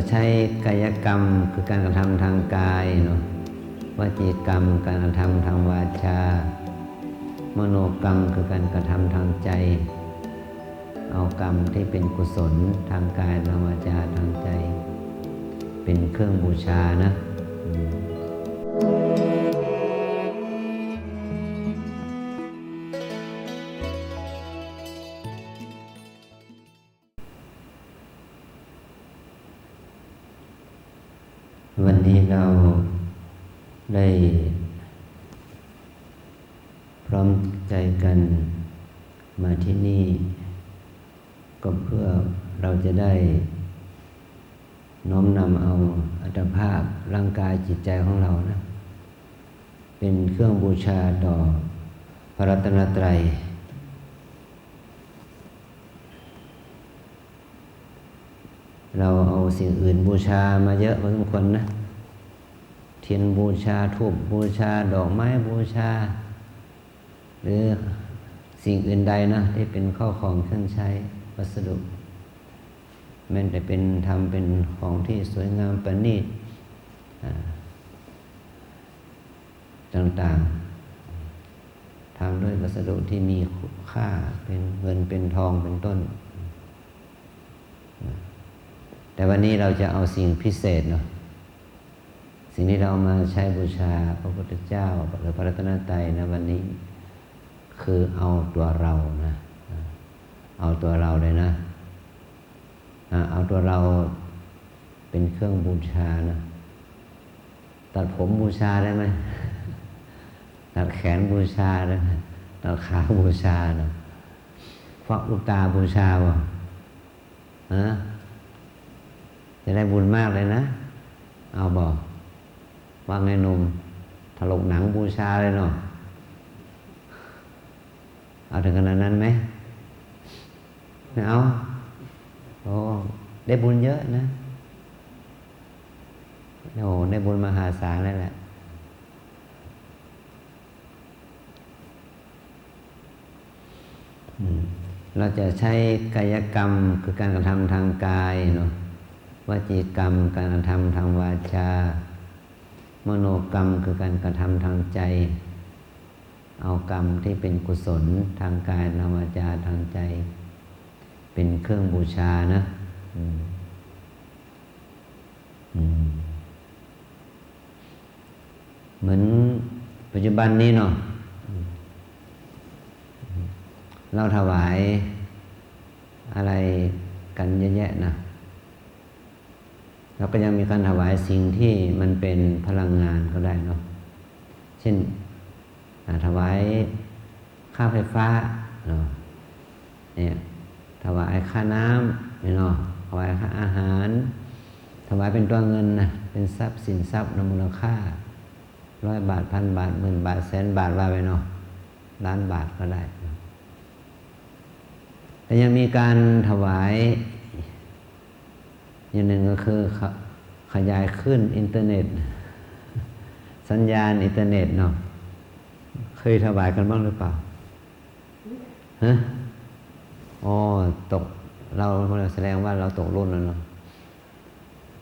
ใช้กายกรรมคือการกระทำทางกายเนาะวจีกรรมการกระทำทางวาจามโนกรรมคือการกระทำทางใจเอากรรมที่เป็นกุศลทางกายทางวาจาทางใจเป็นเครื่องบูชานะวันนี้เราได้พร้อมใจกันมาที่นี่ก็เพื่อเราจะได้น้อมนำเอาอัตภาพร่างกายจิตใจของเรานะเป็นเครื่องบูชาต่อพระรัตนตรัยเราเอาสิ่งอื่นบูชามาเยอะพอสมควรนะเทียนบูชาธูปบูชาดอกไม้บูชาหรือสิ่งอื่นใดนะที่เป็นข้าวของเครื่องใช้วัสดุแม้แต่เป็นทำเป็นของที่สวยงามประณีตต่างๆทำด้วยวัสดุที่มีค่าเป็นเงินเป็นทองเป็นต้นแต่วันนี้เราจะเอาสิ่งพิเศษเนาะสิ่งที่เรามาใช้บูชาพระพุทธเจ้าหรือพระรัตนตรัยนะวันนี้คือเอาตัวเรานะเอาตัวเราเลยนะเอาตัวเราเป็นเครื่องบูชานะตัดผมบูชาได้ไหมตัดแขนบูชาได้ไหมตัดขาบูชานะควักลูกตาบูชาวะจะได้บุญมากเลยนะเอาบอกว่าไงหนุ่มถลกหนังบูชาเลยเนาะเอาถึงขนาดนั้นไหมไม่เอาโอ้ได้บุญเยอะนะโอ้ได้บุญมหาศาลเลยแหละเราจะใช้กายกรรมคือการกระทำทางกายเนาะวจีกรรมการกระทำทางวาจามโนกรรมคือการกระทำทางใจเอากรรมที่เป็นกุศลทางกายทางวาจาทางใจเป็นเครื่องบูชานะเหมือนปัจจุบันนี้เนาะเราถวายอะไรกันเยอะแยะนะเราก็ยังมีการถวายสิ่งที่มันเป็นพลังงานก็ได้เนาะเช่นถวายค่าไฟฟ้าเนาะเนี่ยถวายค่าน้ำเนาะถวายค่าอาหารถวายเป็นตัวเงินนะเป็นทรัพย์สินทรัพย์มูลค่า100 บาท1,000 บาท10,000 บาท100,000 บาทว่าไปเนาะล้านบาทก็ได้แต่ยังมีการถวายอย่างหนึ่งก็คือขยายขึ้นอินเทอร์เน็ตสัญญาณอินเทอร์เน็ตเนาะเคยถวายกันบ้างหรือเปล่าฮะอ๋อตกเราแสดงว่าเราตกรุ่นแล้วเนาะ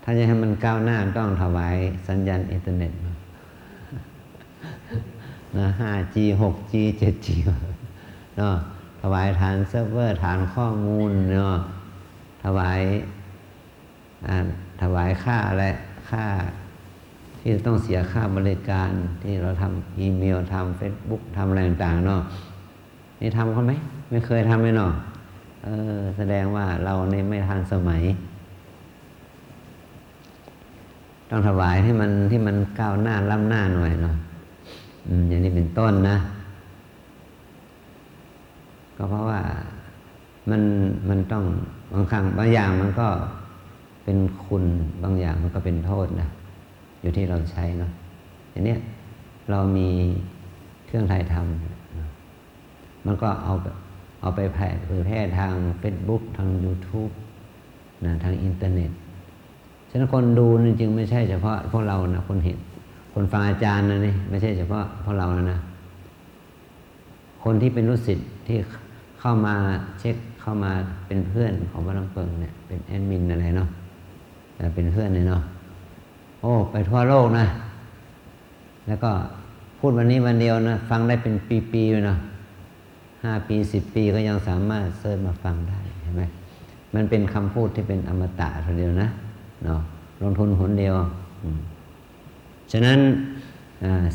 ถ้าจะให้มันก้าวหน้าต้องถวายสัญญาณอินเทอร์เน็ตนะ 5G 6G 7G เนาะถวายฐานเซิร์ฟเวอร์ฐานข้อมูลเนาะถวายค่าอะไรค่าที่ต้องเสียค่าบริการที่เราทำอีเมลทำ Facebook ทำอะไรต่างๆเนาะนี่ทำเขาไหมไม่เคยทำเลยเนาะแสดงว่าเราเนี่ยไม่ทันสมัยต้องถวายให้มันที่มันก้าวหน้าล้ำหน้าหน่อยเนาะอย่างนี้เป็นต้นนะก็เพราะว่ามันต้องบางครั้งบางอย่างมันก็เป็นคุณบางอย่างมันก็เป็นโทษนะอยู่ที่เราใช้เนาะอย่างนี้เรามีเครื่องถ่ายทำมันก็เอาไปเผยแพร่ทาง Facebook ทาง YouTube นะทางอินเทอร์เน็ตฉะนั้นคนดูจริงๆไม่ใช่เฉพาะพวกเรานะคนเห็นคนฟังอาจารย์นะนี่ไม่ใช่เฉพาะพวกเรานะคนที่เป็นลูกศิษย์ที่เข้ามาเช็คเข้ามาเป็นเพื่อนของวัดลำเปิงเนี่ยเป็นแอดมินอะไรเนาะ เป็นเพื่อนเลยเนาะโอ้ไปทั่วโลกนะแล้วก็พูดวันนี้วันเดียวนะฟังได้เป็นปีๆอยู่นะ5 ปี10 ปีก็ยังสามารถเสิร์ชมาฟังได้เห็นไหมมันเป็นคำพูดที่เป็นอมตะทีเดียวนะเนาะลงทุนหนเดียวฉะนั้น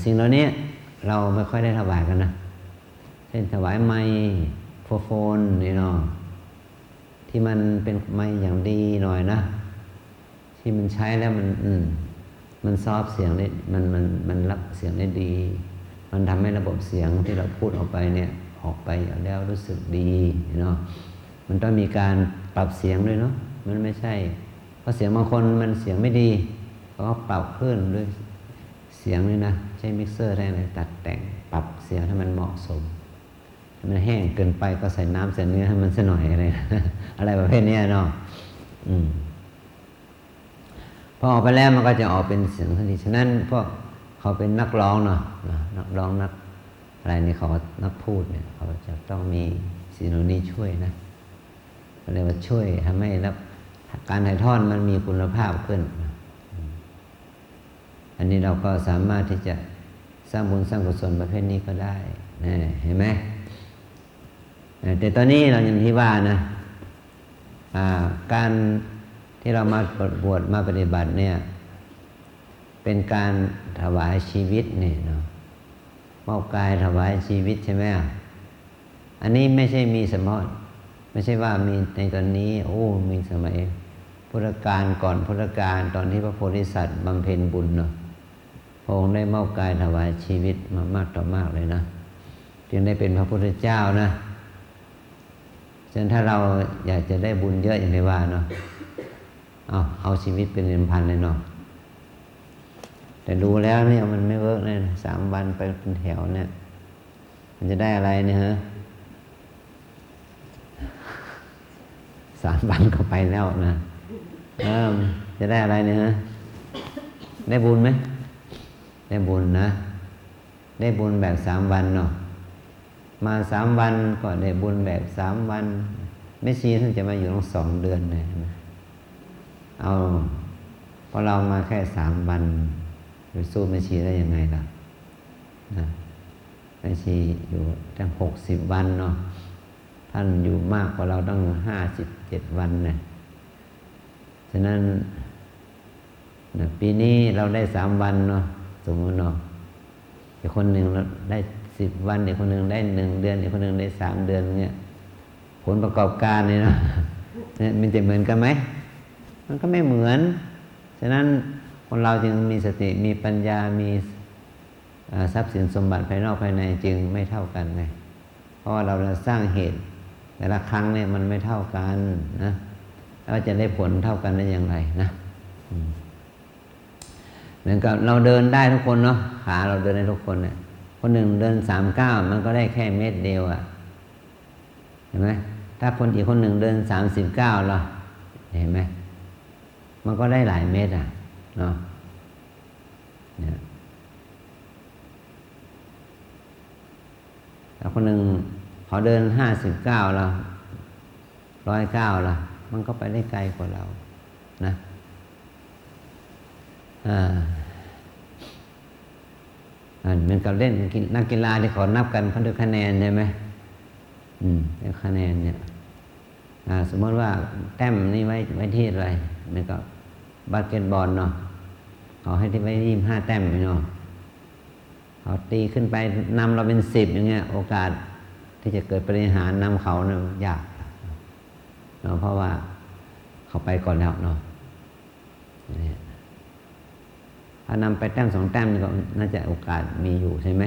สิ่งเหล่านี้เราไม่ค่อยได้ถวายกันนะเช่นถวายไมค์โฟนนี่เนาะที่มันเป็นไมค์อย่างดีหน่อยนะที่มันใช้แล้วมันซอฟเสียงได้มันรับเสียงได้ดีมันทำให้ระบบเสียงที่เราพูดออกไปเนี่ยออกไปแล้วรู้สึกดีเนาะมันต้องมีการปรับเสียงด้วยเนาะมันไม่ใช่เพราะเสียงบางคนมันเสียงไม่ดีเขาก็ปรับขึ้นด้วยเสียงนี่นะใช้มิกเซอร์ได้อะไรตัดแต่งปรับเสียงให้มันเหมาะสมมันแห้งเกินไปก็ใส่น้ำใส่เนื้อให้มันสักหน่อยอะไร อะไรประเภทนี้เนาะพอออกไปแล้วมันก็จะออกเป็นเสียงทันทีฉะนั้นพวกเขาเป็นนักร้องเนาะนักร้องนักอะไรนี่เขานักพูดเนี่ยเขาจะต้องมีสิ่งเหล่านี้ช่วยนะเรียกว่าช่วยทำให้การถ่ายทอดมันมีคุณภาพขึ้นอันนี้เราก็สามารถที่จะสร้างบุญสร้างกุศลประเภทนี้ก็ได้นะเห็นไหมแต่ตอนนี้เราอย่างที่ว่านะการที่เรามาบวชมาปฏิบัติเนี่ยเป็นการถวายชีวิตนี่เนาะมอบกายถวายชีวิตใช่ไหมอันนี้ไม่ใช่มีเฉพาะไม่ใช่ว่ามีในตอนนี้มีสมัยพุทธกาลก่อนพุทธกาลตอนที่พระโพธิสัตว์บำเพ็ญบุญเนาะพระองค์ได้มอบกายถวายชีวิตมามากต่อมากเลยนะจึงได้เป็นพระพุทธเจ้านะฉะนั้นถ้าเราอยากจะได้บุญเยอะอย่างที่ว่าเนาะเอาชีวิตเป็นเงินพันเลยเนาะแต่ดูแล้วเนี่ยมันไม่เวิร์กเลย3 วันไปเป็นแถวเนี่ยมันจะได้อะไรเนี่ยฮะ3 วันก็ไปแล้วนะจะได้อะไรเนี่ยฮะได้บุญไหมได้บุญนะได้บุญแบบ3 วันเนาะมา3 วันก็ได้บุญแบบ3 วันไม่ชีท่านจะมาอยู่ต้อง2 เดือนเลยนะพอเรามาแค่3 วันไปสู้แม่ชีได้ยังไงล่ะนะแม่ชีอยู่ตั้ง60 วันเนาะท่านอยู่มากกว่าเราตั้ง57 วันเนี่ยฉะนั้นปีนี้เราได้3 วันเนาะสมมติเนาะอีกคนหนึ่งเราได้10 วันอีกคนหนึ่งได้1 เดือนอีกคนหนึ่งได้3 เดือนเนี่ยผลประกอบการเนี่ยเนาะมันจะเหมือนกันไหมมันก็ไม่เหมือนฉะนั้นคนเราจึงมีสติมีปัญญามีทรัพย์สินสมบัติภายนอกภายในจึงไม่เท่ากันไงเพราะว่าเราสร้างเหตุแต่ละครั้งเนี่ยมันไม่เท่ากันนะแล้วจะได้ผลเท่ากันได้อย่างไรนะเหมือนกับเราเดินได้ทุกคนเนาะขาเราเดินได้ทุกคนเนี่ยคนหนึ่งเดิน3 ก้าวมันก็ได้แค่เม็ดเดียวเห็นไหมถ้าคนอีกคนหนึ่งเดิน30 ก้าวล่ะเห็นไหมมันก็ได้หลายเม็ดเนาะเนี่ยแล้วคนหนึ่งเขาเดิน50 ก้าวแล้ว100 ก้าวแล้วมันก็ไปได้ไกลกว่าเรานะเหมือนกับเล่นนักกีฬาที่เขานับกันเขาด้วยคะแนนใช่ไหมด้วยคะแนนเนี่ยสมมติว่าแต้มนี่ไว้ที่อะไรเหมือนกับบาสเกตบอลเนาะเขาให้ที่ไว้25 แต้มเนาะเขาตีขึ้นไปนำเราเป็น10อย่างเงี้ยโอกาสที่จะเกิดปาฏิหาริย์นำเขาเนี่ยยากเนาะเพราะว่าเขาไปก่อนแล้วเนาะถ้านำไปแต้ม2 แต้มก็น่าจะโอกาสมีอยู่ใช่ไหม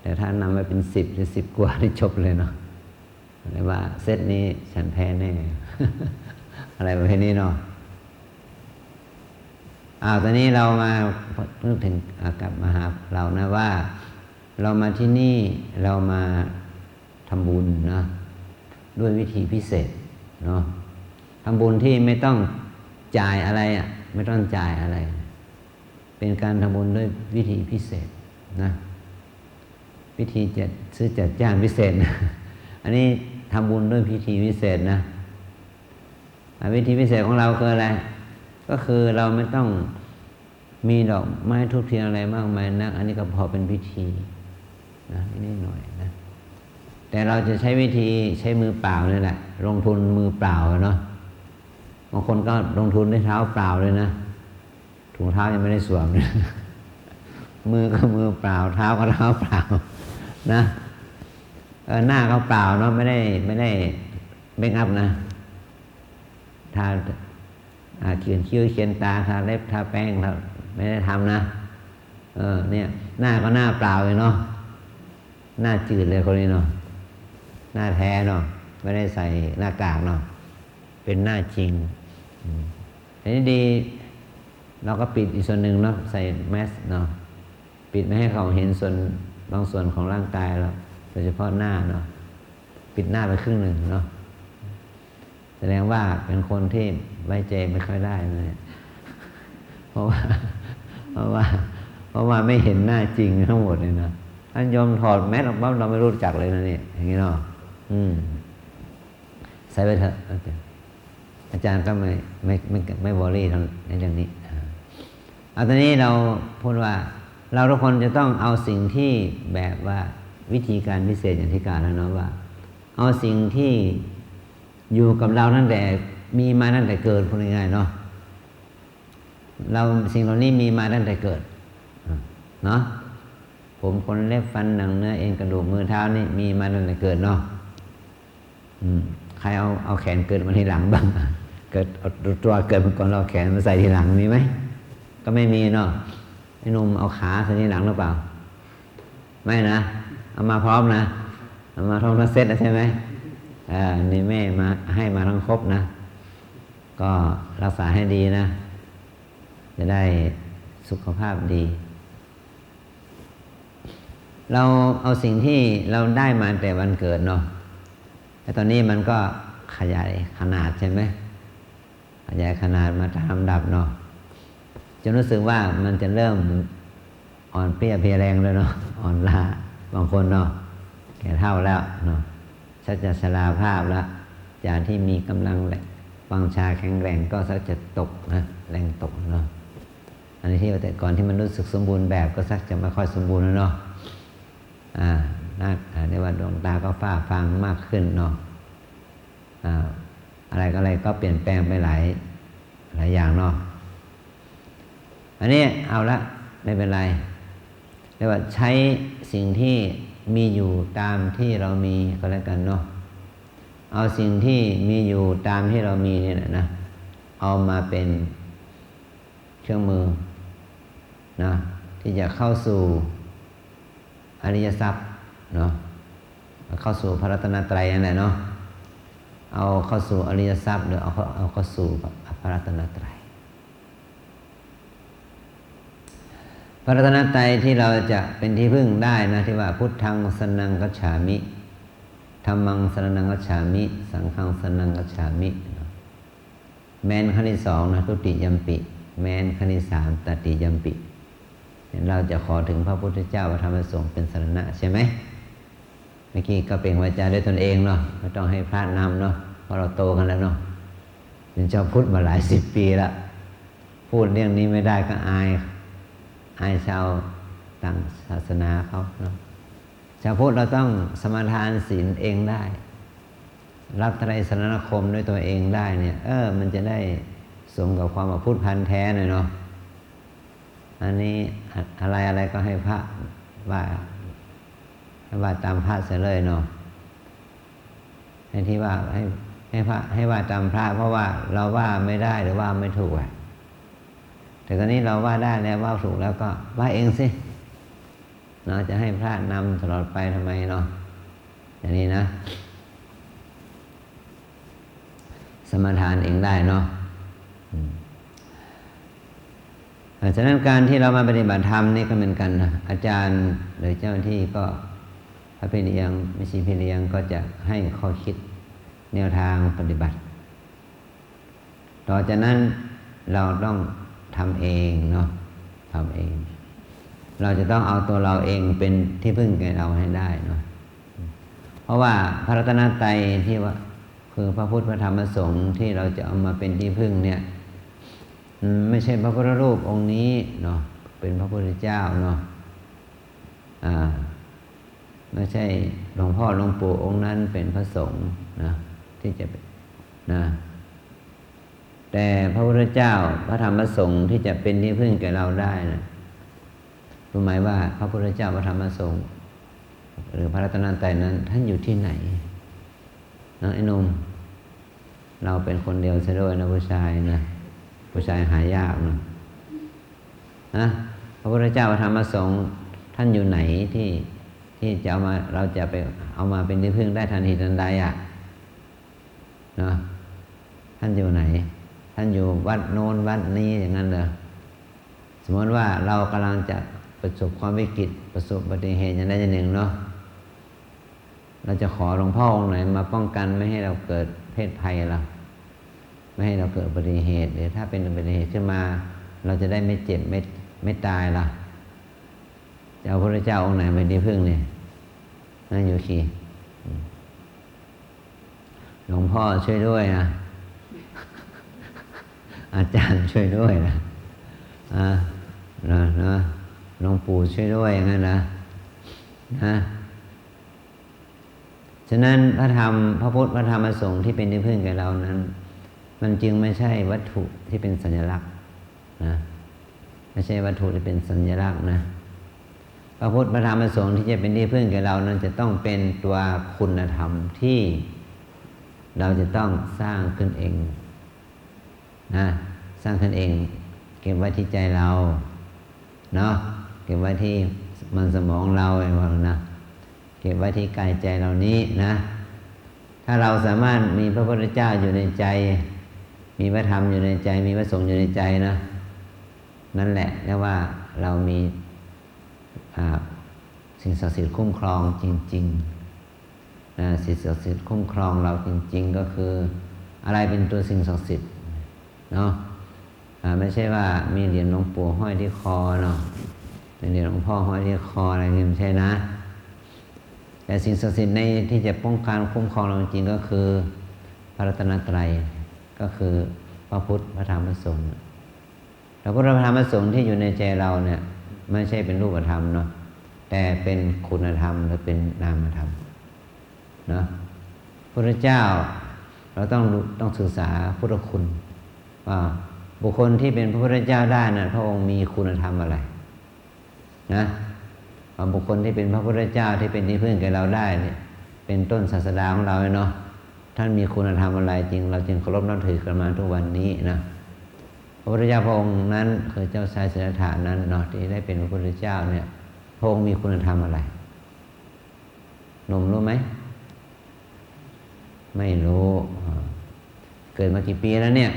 แต่ถ้านำไปเป็น10หรือ10 กว่านี่จบเลยเนาะเรียกว่าเซตนี้ฉันแพ้แน่ อะไรประเภทนี้เนาะตอนนี้เรามานึกถึงกลับมาหาเรานะว่าเรามาที่นี่เรามาทำบุญนะด้วยวิธีพิเศษเนาะทำบุญที่ไม่ต้องจ่ายอะไรไม่ต้องจ่ายอะไรเป็นการทำบุญด้วยวิธีพิเศษนะวิธีซื้อจัดจ้างพิเศษนะอันนี้ทำบุญด้วยพิธีพิเศษนะ วิธีพิเศษของเราคืออะไรก็คือเราไม่ต้องมีดอกไม้ทูบเทียนอะไรมากมายนักอันนี้ก็พอเป็นพิธีนะนิดหน่อยนะแต่เราจะใช้วิธีใช้มือเปล่านี่แหละลงทุนมือเปล่าเนาะบางคนก็ลงทุนด้วยเท้าเปล่าเลยนะถุงเท้ายังไม่ได้สวมเลยมือก็มือเปล่าเท้าก็เท้าเปล่านะหน้าก็เปล่าเนาะไม่ได้เมคอัพนะทาเขียนคิ้วเขียนตาทาเล็บทาแป้งไม่ได้ทำนะเนี่ยหน้าก็หน้าเปล่าเลยเนาะหน้าจืดเลยคนนี้เนาะหน้าแท้เนาะไม่ได้ใส่หน้ากากเนาะเป็นหน้าจริงอันนี้ดีเราก็ปิดอีกส่วนหนึ่งเนาะใส่แมสเนาะปิดไม่ให้เขาเห็นส่วนบางส่วนของร่างกายเราโดยเฉพาะหน้าเนาะปิดหน้าไปครึ่งหนึ่งเนาะแสดงว่าเป็นคนที่ไว้ใจไม่ค่อยได้เลยเพราะว่าไม่เห็นหน้าจริงทั้งหมดเลยนะท่านยอมถอดแมสออกมาเราไม่รู้จักเลยนะเนี่ยอย่างนี้เนาะใส่ไปเถอะอาจารย์ก็ไม่บอรี่ทั้งในเรื่องนี้เอาตอนนี้เราพูดว่าเราทุกคนจะต้องเอาสิ่งที่แบบว่าวิธีการพิเศษอย่างที่กล่าวแล้วเนาะว่าเอาสิ่งที่อยู่กับเราตั้งแต่มีมาตั้งแต่เกิดพูดง่ายๆเนาะเราสิ่งเหล่านี้มีมาตั้งแต่เกิดเนาะผมขนเล็บฟันหนังเนื้อเอ็นกระดูกมือเท้านี่มีมาตั้งแต่เกิดเนาะใครเอาแขนเกิดมาทีหลังบ้างเกิดตัวเกิดมาก่อนเราแขนมาใส่ทีหลังมีไหมก็ไม่มีเนาะไอ้หนุ่มเอาขาใส่ทีหลังหรือเปล่าไม่นะเอามาพร้อมนะเอามาพร้อมทั้งเซตนะใช่ไหมนี่แม่มาให้มาทั้งครบนะก็รักษาให้ดีนะจะได้สุขภาพดีเราเอาสิ่งที่เราได้มาแต่วันเกิดเนาะแต่ตอนนี้มันก็ขยายขนาดใช่ไหมขยายขนาดมาตามลำดับเนาะจนรู้สึกว่ามันจะเริ่มอ่อนเปรี้ยเพลียแรงเลยเนาะอ่อนล้าบางคนเนาะแก่เฒ่าแล้วเนาะชักจะชราภาพแล้วจากที่มีกำลังวังชาแข็งแรงก็ชักจะตกนะแรงตกเนาะอันนี้ที่แต่ก่อนที่มันรู้สึกสมบูรณ์แบบก็ชักจะไม่ค่อยสมบูรณ์แล้วเนาะเรียกว่าดวงตาก็ฝ้าฟางมากขึ้นเนาะอะไรก็เปลี่ยนแปลงไปหลายอย่างเนาะอันนี้เอาละไม่เป็นไรเรียกว่าใช้สิ่งที่มีอยู่ตามที่เรามีก็แล้วกันเนาะเอาสิ่งที่มีอยู่ตามที่เรามีเนี่ยนะเอามาเป็นเครื่องมือนะที่จะเข้าสู่อริยทรัพย์เนาะเข้าสู่พระรัตนตรัยนั่นแหละเนาะเอาเข้าสู่อริยทรัพย์หรือเอาเข้าสู่พระรัตนตรัยพระรัตนตรัยที่เราจะเป็นที่พึ่งได้นะที่ว่าพุทธังสรณังคัจฉามิธัมมังสรณังคัจฉามิสังฆังสรณังคัจฉามิแม้นขั้นที่สองนะทุติยัมปิแม้นขั้นที่สามตติยัมปิเราจะขอถึงพระพุทธเจ้าพระธรรมพระสงฆ์เป็นสรณะใช่ไหมเมื่อกี้ก็เปล่งวาจาด้วยตนเองเนาะไม่ต้องให้พระนำเนาะเพราะเราโตกันแล้วเนาะเป็นเจ้าพุทธมาหลายสิบปีละพูดเรื่องนี้ไม่ได้ก็อายชาวต่างศาสนาเขาเนาะชาวพุทธเราต้องสมาทานศีลเองได้รับไตรสรณคมด้วยตัวเองได้เนี่ยมันจะได้สมกับความพุทธพันธุ์แท้หน่อยเนาะอันนี้อะไรก็ให้พระว่าตามพระเสียเลยเนาะในที่ว่าให้ว่าตามพระเพราะว่าเราว่าไม่ได้หรือว่าไม่ถูกแต่ตอนนี้เราว่าได้แล้วว่าถูกแล้วก็ว่าเองสิเนาะจะให้พระนำตลอดไปทำไมเนาะอย่างนี้นะสมาทานเองได้เนาะฉะนั้นการที่เรามาปฏิบัติธรรมนี่ก็เหมือนกันนะอาจารย์หรือเจ้าหน้าที่ก็พระพี่เลี้ยงไม่ใช่พี่เลี้ยงก็จะให้ข้อคิดแนวทางปฏิบัติต่อจากนั้นเราต้องทำเองเนาะทำเองเราจะต้องเอาตัวเราเองเป็นที่พึ่งแก่เราให้ได้เนาะเพราะว่าพระรัตนตรัยที่ว่า คือพระพุทธพระธรรมพระสงฆ์ที่เราจะเอามาเป็นที่พึ่งเนี่ยไม่ใช่พระพุทธรูปองค์นี้เนาะเป็นพระพุทธเจ้าเนาะไม่ใช่หลวงพ่อหลวงปู่องค์นั้นเป็นพระสงฆ์นะที่จะนะแต่พระพุทธเจ้าพระธรรมพระสงฆ์ที่จะเป็นที่พึ่งแก่เราได้นะรู้ไหมว่าพระพุทธเจ้าพระธรรมพระสงฆ์หรือพระรัตนตรัยนั้นท่านอยู่ที่ไหนนะไอ้หนุ่มเราเป็นคนเดียวซะด้วยนะผู้ชายนะผู้ชายหายากนะพระพุทธเจ้าพระธรรมพระสงฆ์ท่านอยู่ไหนที่จะเอามาเราจะไปเอามาเป็นที่พึ่งได้ทันทีทันใดนะท่านอยู่ไหนท่านอยู่วัดโน้นวัดนี้อย่างนั้นเหรอสมมติว่าเรากำลังจะประสบความวิกฤตประสบอุบัติเหตุอย่างใดอย่างหนึ่งเนาะเราจะขอหลวงพ่อองค์ไหนมาป้องกันไม่ให้เราเกิดเพศภัยเราไม่ให้เราเกิดอุบัติเหตุหรือถ้าเป็นอุบัติเหตุขึ้นมาเราจะได้ไม่เจ็บไม่ตายล่ะจะเอาพระเจ้าองค์ไหนเป็นที่พึ่งเนี่ยนั่นอยู่ขี่หลวงพ่อช่วยด้วยนะอาจารย์ช่วยด้วยนะหลวงปู่ช่วยด้วยอย่างนั้นนะฉะนั้นพระธรรมพระพุทธพระธรรมพระสงฆ์ที่เป็นที่พึ่งแก่เรานั้นมันจึงไม่ใช่วัตถุที่เป็นสัญลักษณ์นะไม่ใช่วัตถุที่เป็นสัญลักษณ์นะพระพุทธพระธรรมพระสงฆ์ที่จะเป็นที่พึ่งแก่เรานั้นจะต้องเป็นตัวคุณธรรมที่เราจะต้องสร้างขึ้นเองนะสร้างขึ้นเองเก็บไว้ที่ใจเราเนาะเก็บไว้ที่มันสมองเราไอ้พวกนะเก็บไว้ที่กายใจเรานี้นะถ้าเราสามารถมีพระพุทธเจ้าอยู่ในใจมีพระธรรมอยู่ในใจมีพระสงฆ์อยู่ในใจนะนั่นแหละเรียกว่าเรามีสิ่งศักดิ์สิทธิ์คุ้มครองจริงๆสิ่งศักดิ์สิทธิ์คุ้มครองเราจริงๆก็คืออะไรเป็นตัวสิ่งศักดิ์สิทธิ์เนาะไม่ใช่ว่ามีเหรียญหลวงปู่ห้อยที่คอเนาะเหรียญหลวงพ่อห้อยที่คออะไรนี่ไม่ใช่นะแต่สิ่งศักดิ์สิทธิ์ในที่จะป้องกันคุ้มครองเราจริงๆก็คือพระรัตนตรัยก็คือพระพุทธพระธรรมพระสงฆ์พระพุทธพระธรรมพระสงฆ์ที่อยู่ในใจเราเนี่ยไม่ใช่เป็นรูปธรรมเนาะแต่เป็นคุณธรรมหรือเป็นนามธรรมเนาะพระเจ้าเราต้องศึกษาพุทธคุณว่าบุคคลที่เป็นพระพุทธเจ้าได้นะพระองค์มีคุณธรรมอะไรนะบุคคลที่เป็นพระพุทธเจ้าที่เป็นที่พึ่งแก่เราได้เนี่ยเป็นต้นศาสดาของเราเนาะท่านมีคุณธรรมอะไรจริงเราจึงเคารพนับถือกันมาทุกวันนี้นะพระพุทธเจ้าพระองค์นั้นคือเจ้าชายสิทธัตถะนั้นเนาะที่ได้เป็นพระพุทธเจ้าเนี่ยพระองค์มีคุณธรรมอะไรหนุ่มรู้ไหมไม่รู้เกิดมากี่ปีแล้วเนี่ย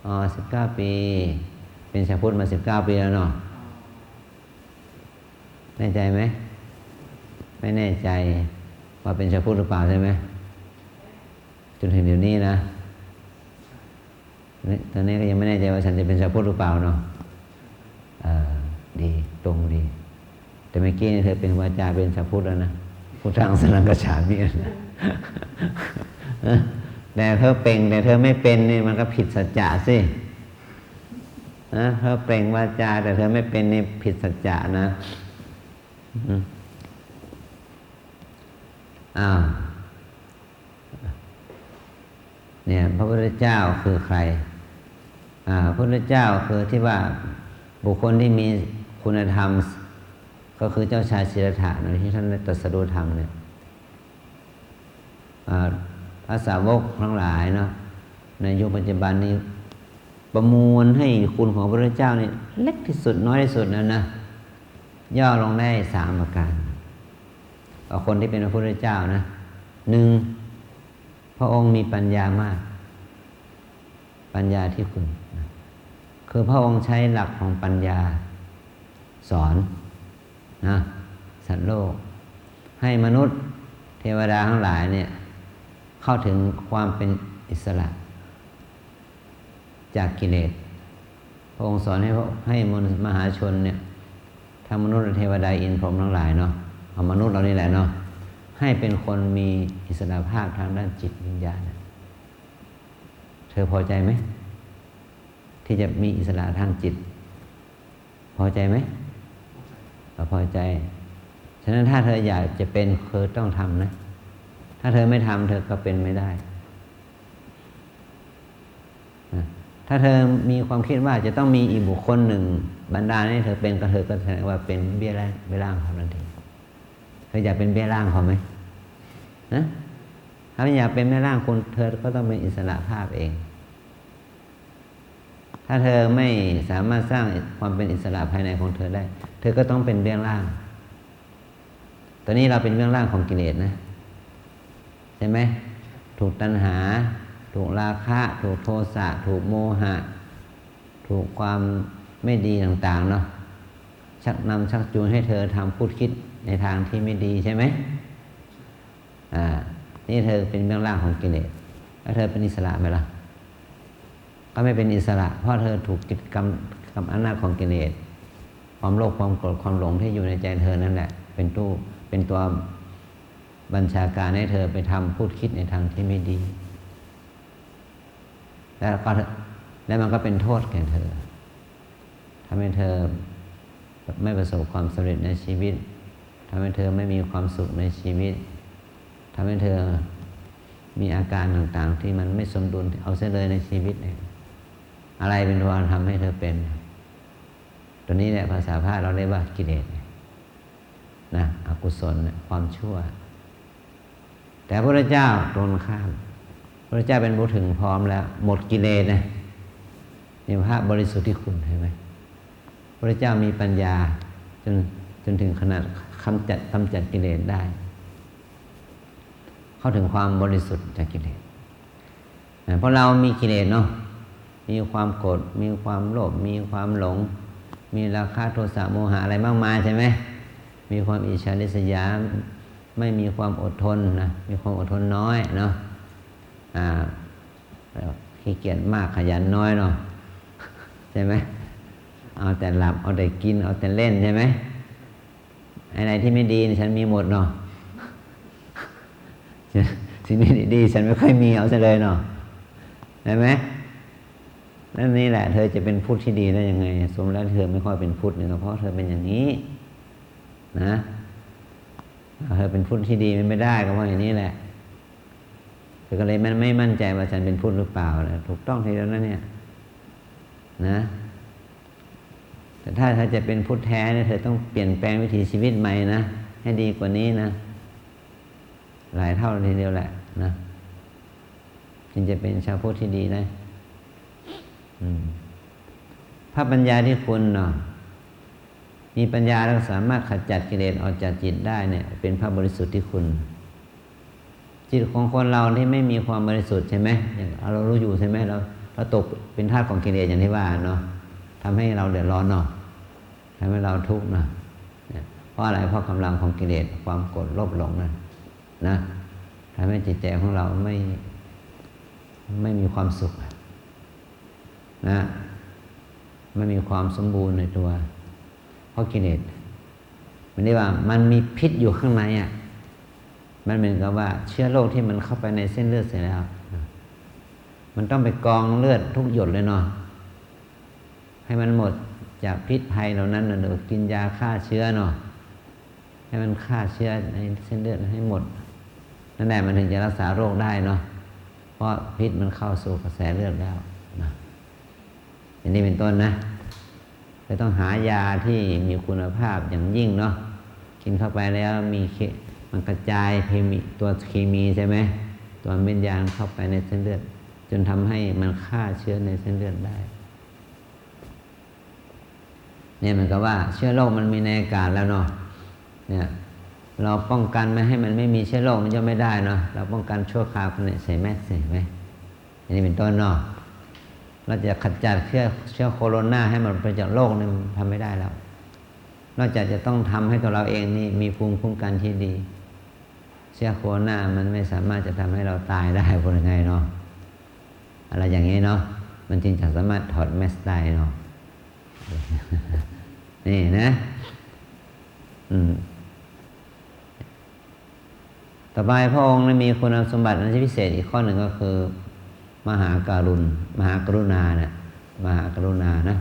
19 ปีเป็นชาวพุทธมา19 ปีแล้วเนาะแน่ใจไหมไม่แน่ใจว่าเป็นชาวพุทธหรือเปล่าใช่ไหมจนถึงเดี๋ยวนี้นะตอนนี้ก็ยังไม่แน่ใจว่าฉันจะเป็นชาวพุทธหรือเปล่าเนาะดีตรงดีแต่เมื่อกี้นี่เธอเป็นวาจาเป็นชาวพุทธแล้วนะพุทธังสรณังคัจฉามินะแต่เธอเปล่งแต่เธอไม่เป็นนี่มันก็ผิดสัจจะสิเธอเปล่งวาจาแต่เธอไม่เป็นนี่ผิดสัจจะนะเนี่ยพระพุทธเจ้าคือใครพระพุทธเจ้าคือที่ว่าบุคคลที่มีคุณธรรมก็คือเจ้าชายสิทธัตถะที่ท่านได้ตรัสรู้ธรรมเนี่ยพระสาวกทั้งหลายเนาะในยุคปัจจุบันนี้ประมวลให้คุณของพระพุทธเจ้านี่เล็กที่สุดน้อยที่สุดนะย่อลงได้3 ประการต่อคนที่เป็นพระพุทธเจ้านะ 1. พระองค์มีปัญญามากปัญญาที่คุณคือพระองค์ใช้หลักของปัญญาสอนนะสัตว์โลกให้มนุษย์เทวดาทั้งหลายเนี่ยเข้าถึงความเป็นอิสระจากกิเลสพระองค์สอนให้มหาชนเนี่ยทั้งมนุษย์และเทวดาอินทร์พรหมทั้งหลายเนาะเอามนุษย์เรานี่แหละเนาะ ให้เป็นคนมีอิสระภาพทางด้านจิตวิญญาณเธอพอใจไหมที่จะมีอิสระทางจิตพอใจไหมพอใจฉะนั้นถ้าเธออยากจะเป็นเธอต้องทำนะถ้าเธอไม่ทำเธอก็เป็นไม่ได้ถ้าเธอมีความคิดว่าจะต้องมีอีกบุคคลหนึ่งบันดาลให้เธอเป็นก็เธอก็แสดงว่าเป็นเบี้ยล่างเขาทันทีเธออยากเป็นเบี้ยล่างเขาไหมนะถ้าไม่อยากเป็นเบี้ยล่างคุณเธอก็ต้องเป็นอิสระภาพเองถ้าเธอไม่สามารถสร้างความเป็นอิสระภายในของเธอได้เธอก็ต้องเป็นเบี้ยล่างตอนนี้เราเป็นเบี้ยล่างของกิเลสนะใช่ไหมถูกตัณหาถูกราคะถูกโทสะถูกโมหะถูกความไม่ดีต่างๆเนาะชักจูงให้เธอทำพูดคิดในทางที่ไม่ดีใช่ไหมนี่เธอเป็นเบื้องล่างของกิเลสแล้วเธอเป็นอิสระไหมล่ะก็ไม่เป็นอิสระเพราะเธอถูกกิจกรรมอำนาจของกิเลสความโลภความโกรธความหลงที่อยู่ในใจเธอนั่นแหละเป็นตัวบัญชาการให้เธอไปทำพูดคิดในทางที่ไม่ดีแล้วมันก็เป็นโทษแก่เธอทำให้เธอไม่ประสบความสำเร็จในชีวิตทำให้เธอไม่มีความสุขในชีวิตทำให้เธอมีอาการต่างๆที่มันไม่สมดุลเอาเสียเลยในชีวิตเนี่ยอะไรเป็นตัวทำให้เธอเป็นตัวนี้แหละภาษาพระเราเรียกว่ากิเลสนะอกุศลความชั่วแต่พระพุทธเจ้าตรงข้ามพระเจ้าเป็นผู้ถึงพร้อมแล้วหมดกิเลสนะนี่พระบริสุทธิ์ที่คุณเห็นไหมพระเจ้ามีปัญญาจนถึงขนาดกำจัดกิเลสได้เข้าถึงความบริสุทธิ์จากกิเลสเพราะเรามีกิเลสเนาะมีความโกรธมีความโลภมีความหลงมีราคะโทสะโมหะอะไรมากมายใช่ไหมมีความอิจฉาริษยาไม่มีความอดทนนะมีความอดทนน้อยเนาะขี้เกียจมากขยันน้อยเนาะใช่ไหมเอาแต่หลับเอาแต่กินเอาแต่เล่นใช่ไหมอะไรที่ไม่ดีฉันมีหมดเนาะสิ่งที่ดีฉันไม่ค่อยมีเอาซะเลยเนาะใช่ไหมนั่นนี่แหละเธอจะเป็นพุทธที่ดีได้ยังไงสมแล้วเธอไม่ค่อยเป็นพุทธเนี่ยเพราะเธอเป็นอย่างนี้นะเธอเป็นพุทธที่ดีไม่ได้ก็เพราะอย่างนี้แหละเธอก็เลยมันไม่มั่นใจว่าฉันเป็นพุทธหรือเปล่าถูกต้องทีเดียวนั้นเนี่ยนะแต่ถ้าเธอจะเป็นพุทธแท้เนี่ยเธอต้องเปลี่ยนแปลงวิถีชีวิตใหม่นะให้ดีกว่านี้นะหลายเท่าทีเดียวแหละนะจึงจะเป็นชาวพุทธที่ดีนะพระปัญญาที่คุณเนาะมีปัญญาแล้วสามารถขจัดกิเลสออกจากจิตได้เนี่ยเป็นพระบริสุทธิ์ที่คุณจิตของคนเราที่ไม่มีความบริสุทธิ์ใช่ไหมอย่างเรารู้อยู่ใช่ไหมเราตกเป็นทาสของกิเลสอย่างที่ว่าเนาะทำให้เราเดือดร้อนเนาะทำให้เราทุกข์เนาะเพราะอะไรเพราะกำลังของกิเลสความโกรธโลภหลงนะทำให้จิตใจของเราไม่มีความสุขนะไม่มีความสมบูรณ์ในตัวเพราะกิเลสมันเรียกว่ามันมีพิษอยู่ข้างในมันเหมือนกับว่าเชื้อโรคที่มันเข้าไปในเส้นเลือดเสร็จแล้วมันต้องไปกองเลือดทุกหยดเลยเนาะให้มันหมดจากพิษภัยเหล่านั้นเดี๋ยวกินยาฆ่าเชื้อเนาะให้มันฆ่าเชื้อในเส้นเลือดให้หมดนั่นแหละมันถึงจะรักษาโรคได้เนาะเพราะพิษมันเข้าสู่กระแสเลือดแล้วนะอย่างนี้เป็นต้นนะจะต้องหายาที่มีคุณภาพอย่างยิ่งเนาะกินเข้าไปแล้วมันกระจายตัวเคมีใช่ไหมตัวเม็ดยาเข้าไปในเส้นเลือดจนทำให้มันฆ่าเชื้อในเส้นเลือดได้เนี่ยเหมือนกับว่าเชื้อโรคมันมีในอากาศแล้วเนาะเนี่ยเราป้องกันไม่ให้มันไม่มีเชื้อโรคมันจะไม่ได้เนาะเราป้องกันชั่วคราวขณะใส่แมสใช่ไหมอันนี้เป็นต้นเนาะเราจะขจัดเชื้อโคโรนาให้มันไปจากโลกนี่มันทำไม่ได้แล้วนอกจากจะต้องทำให้ตัวเราเองนี่มีภูมิคุ้มกันที่ดีเชื้อโคโรนามันไม่สามารถจะทำให้เราตายได้พูดยังไงเนาะอะไรอย่างนี้เนาะมันจึงจะสามารถถอดแมสได้เนาะน ต่อไปพระองค์มีคุณสมบัติอันพิเศษอีกข้อหนึ่งก็คือมหาการุณมหากรุณาเนี่ยมหากรุณานะ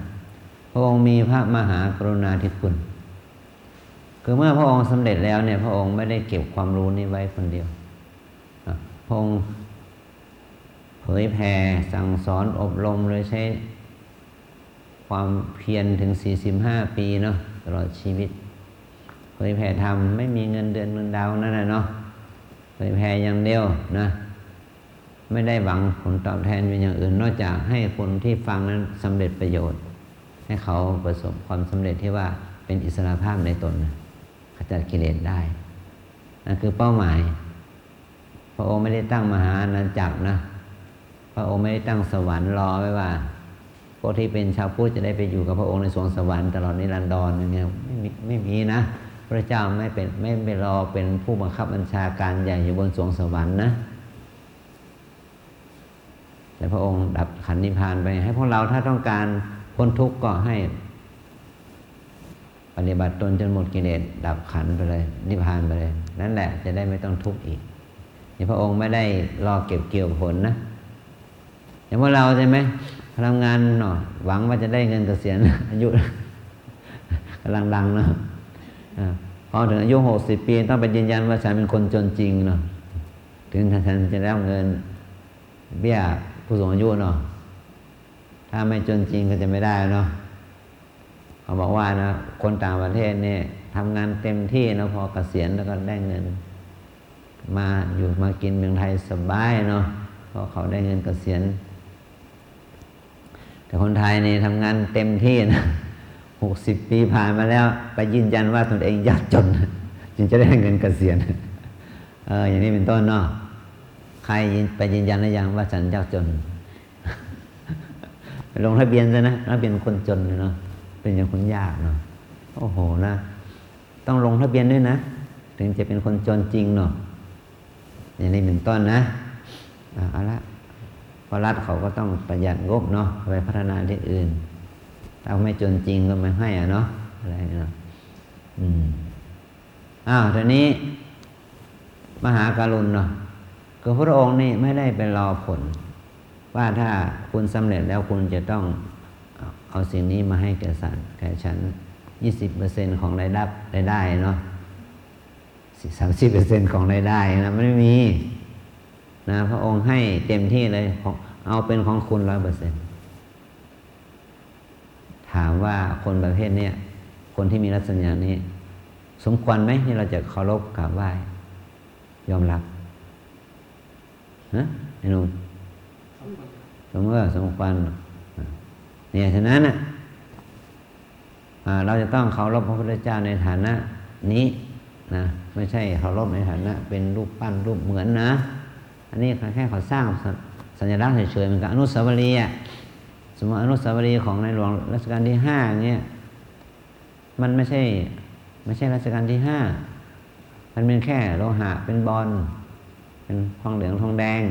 พระองค์มีพระมหากรุณาธิคุณคือเมื่อพระองค์สำเร็จแล้วเนี่ยพระองค์ไม่ได้เก็บความรู้นี้ไว้คนเดียวพระองค์เผยแผ่สั่งสอนอบรมเลยใช้ความเพียรถึง45 ปีเนาะตลอดชีวิตเผยแผ่ธรรมไม่มีเงินเดือนเงินดาวนั่นแหละเนาะเผยแผ่อย่างเดียวนะไม่ได้หวังผลตอบแทนเป็นอย่างอื่นนอกจากให้คนที่ฟังนั้นสำเร็จประโยชน์ให้เขาประสบความสำเร็จที่ว่าเป็นอิสรภาพในตนขจัดกิเลสได้นั่นคือเป้าหมายพระองค์ไม่ได้ตั้งมหาอาณาจักรนะพระองค์ไม่ได้ตั้งสวรรค์รอไว้ว่าพวกที่เป็นชาวพุทธจะได้ไปอยู่กับพระองค์ในสวงสวรรค์ตลอดนิรันดรอย่างเงี้ยไม่มีนะพระเจ้าไม่ไปรอเป็นผู้บังคับบัญชาการใหญ่อยู่บนสวงสวรรค์นะแต่พระองค์ดับขันธ์นิพพานไปให้พวกเราถ้าต้องการพ้นทุกข์ก็ให้ปฏิบัติตนจนหมดกิเลสดับขันธ์ไปเลยนิพพานไปเลยนั่นแหละจะได้ไม่ต้องทุกข์อีกนี่พระองค์ไม่ได้รอเก็บเกี่ยวผลนะอย่างพวกเราใช่ไหมทำงานเนาะหวังว่าจะได้เงินเกษียณอายุกำลังดังเนาะพอถึงอายุ60 ปีต้องไปยืนยันว่าฉันเป็นคนจนจริงเนาะถึงฉันจะได้เงินเบี้ยผู้สูงอายุเนาะถ้าไม่จนจริงก็จะไม่ได้เนาะเขาบอกว่านะคนต่างประเทศเนี่ยทำงานเต็มที่นะพอเกษียณแล้วก็ได้เงินมาอยู่มากินเมืองไทยสบายเนาะเพราะเขาได้เงินเกษียณแต่คนไทยนี่ทำงานเต็มที่นะ60 ปีผ่านมาแล้วไปยืนยันว่าตนเองยากจนจึงจะได้เงินเกษียณอย่างนี้เป็นต้นเนาะใครไปยืนยันหรือยังว่าฉันยากจนไปลงทะเบียนซะนะแล้วเป็นคนจนเนาะเป็นอย่างคนยากเนาะโอ้โหนะต้องลงทะเบียนด้วยนะถึงจะเป็นคนจนจริงเนาะอย่างนี้เป็นต้นนะเอาละพอรัฐเขาก็ต้องประหยัดงบเนาะไปพัฒนาที่อื่นถ้าไม่จนจริงก็ไม่ให้เนาะอะไรเนาะทีนี้มหาการุณเนาะคือพระองค์นี่ไม่ได้ไปรอผลว่าถ้าคุณสำเร็จแล้วคุณจะต้องเอาสิ่งนี้มาให้แก่สัตว์แก่ฉัน 20% ของรายได้เนาะ 30% ของรายได้นะไม่มีนะพระองค์ให้เต็มที่เลยเอาเป็นของคุณ 100%ถามว่าคนประเภทนี้คนที่มีลักษณะอย่างนี้สมควรไหมที่เราจะเคารพกราบไหว้ยอมรับนะไอ้หนุ่มสมควรเนี่ยฉะนั้นเราจะต้องเคารพพระพุทธเจ้าในฐานะนี้นะไม่ใช่เคารพในฐานะเป็นรูปปั้นรูปเหมือนนะอันนี้แค่เขาสร้างสัญลักษณ์เฉยๆเหมือนกับอนุสาวรีย์สมมติอนุสาวรีย์ของในหลวงรัชกาลที่5เนี่ยมันไม่ใช่รัชกาลที่5มันเป็นแค่โลหะเป็นบอลเป็นทองเหลืองทองแดง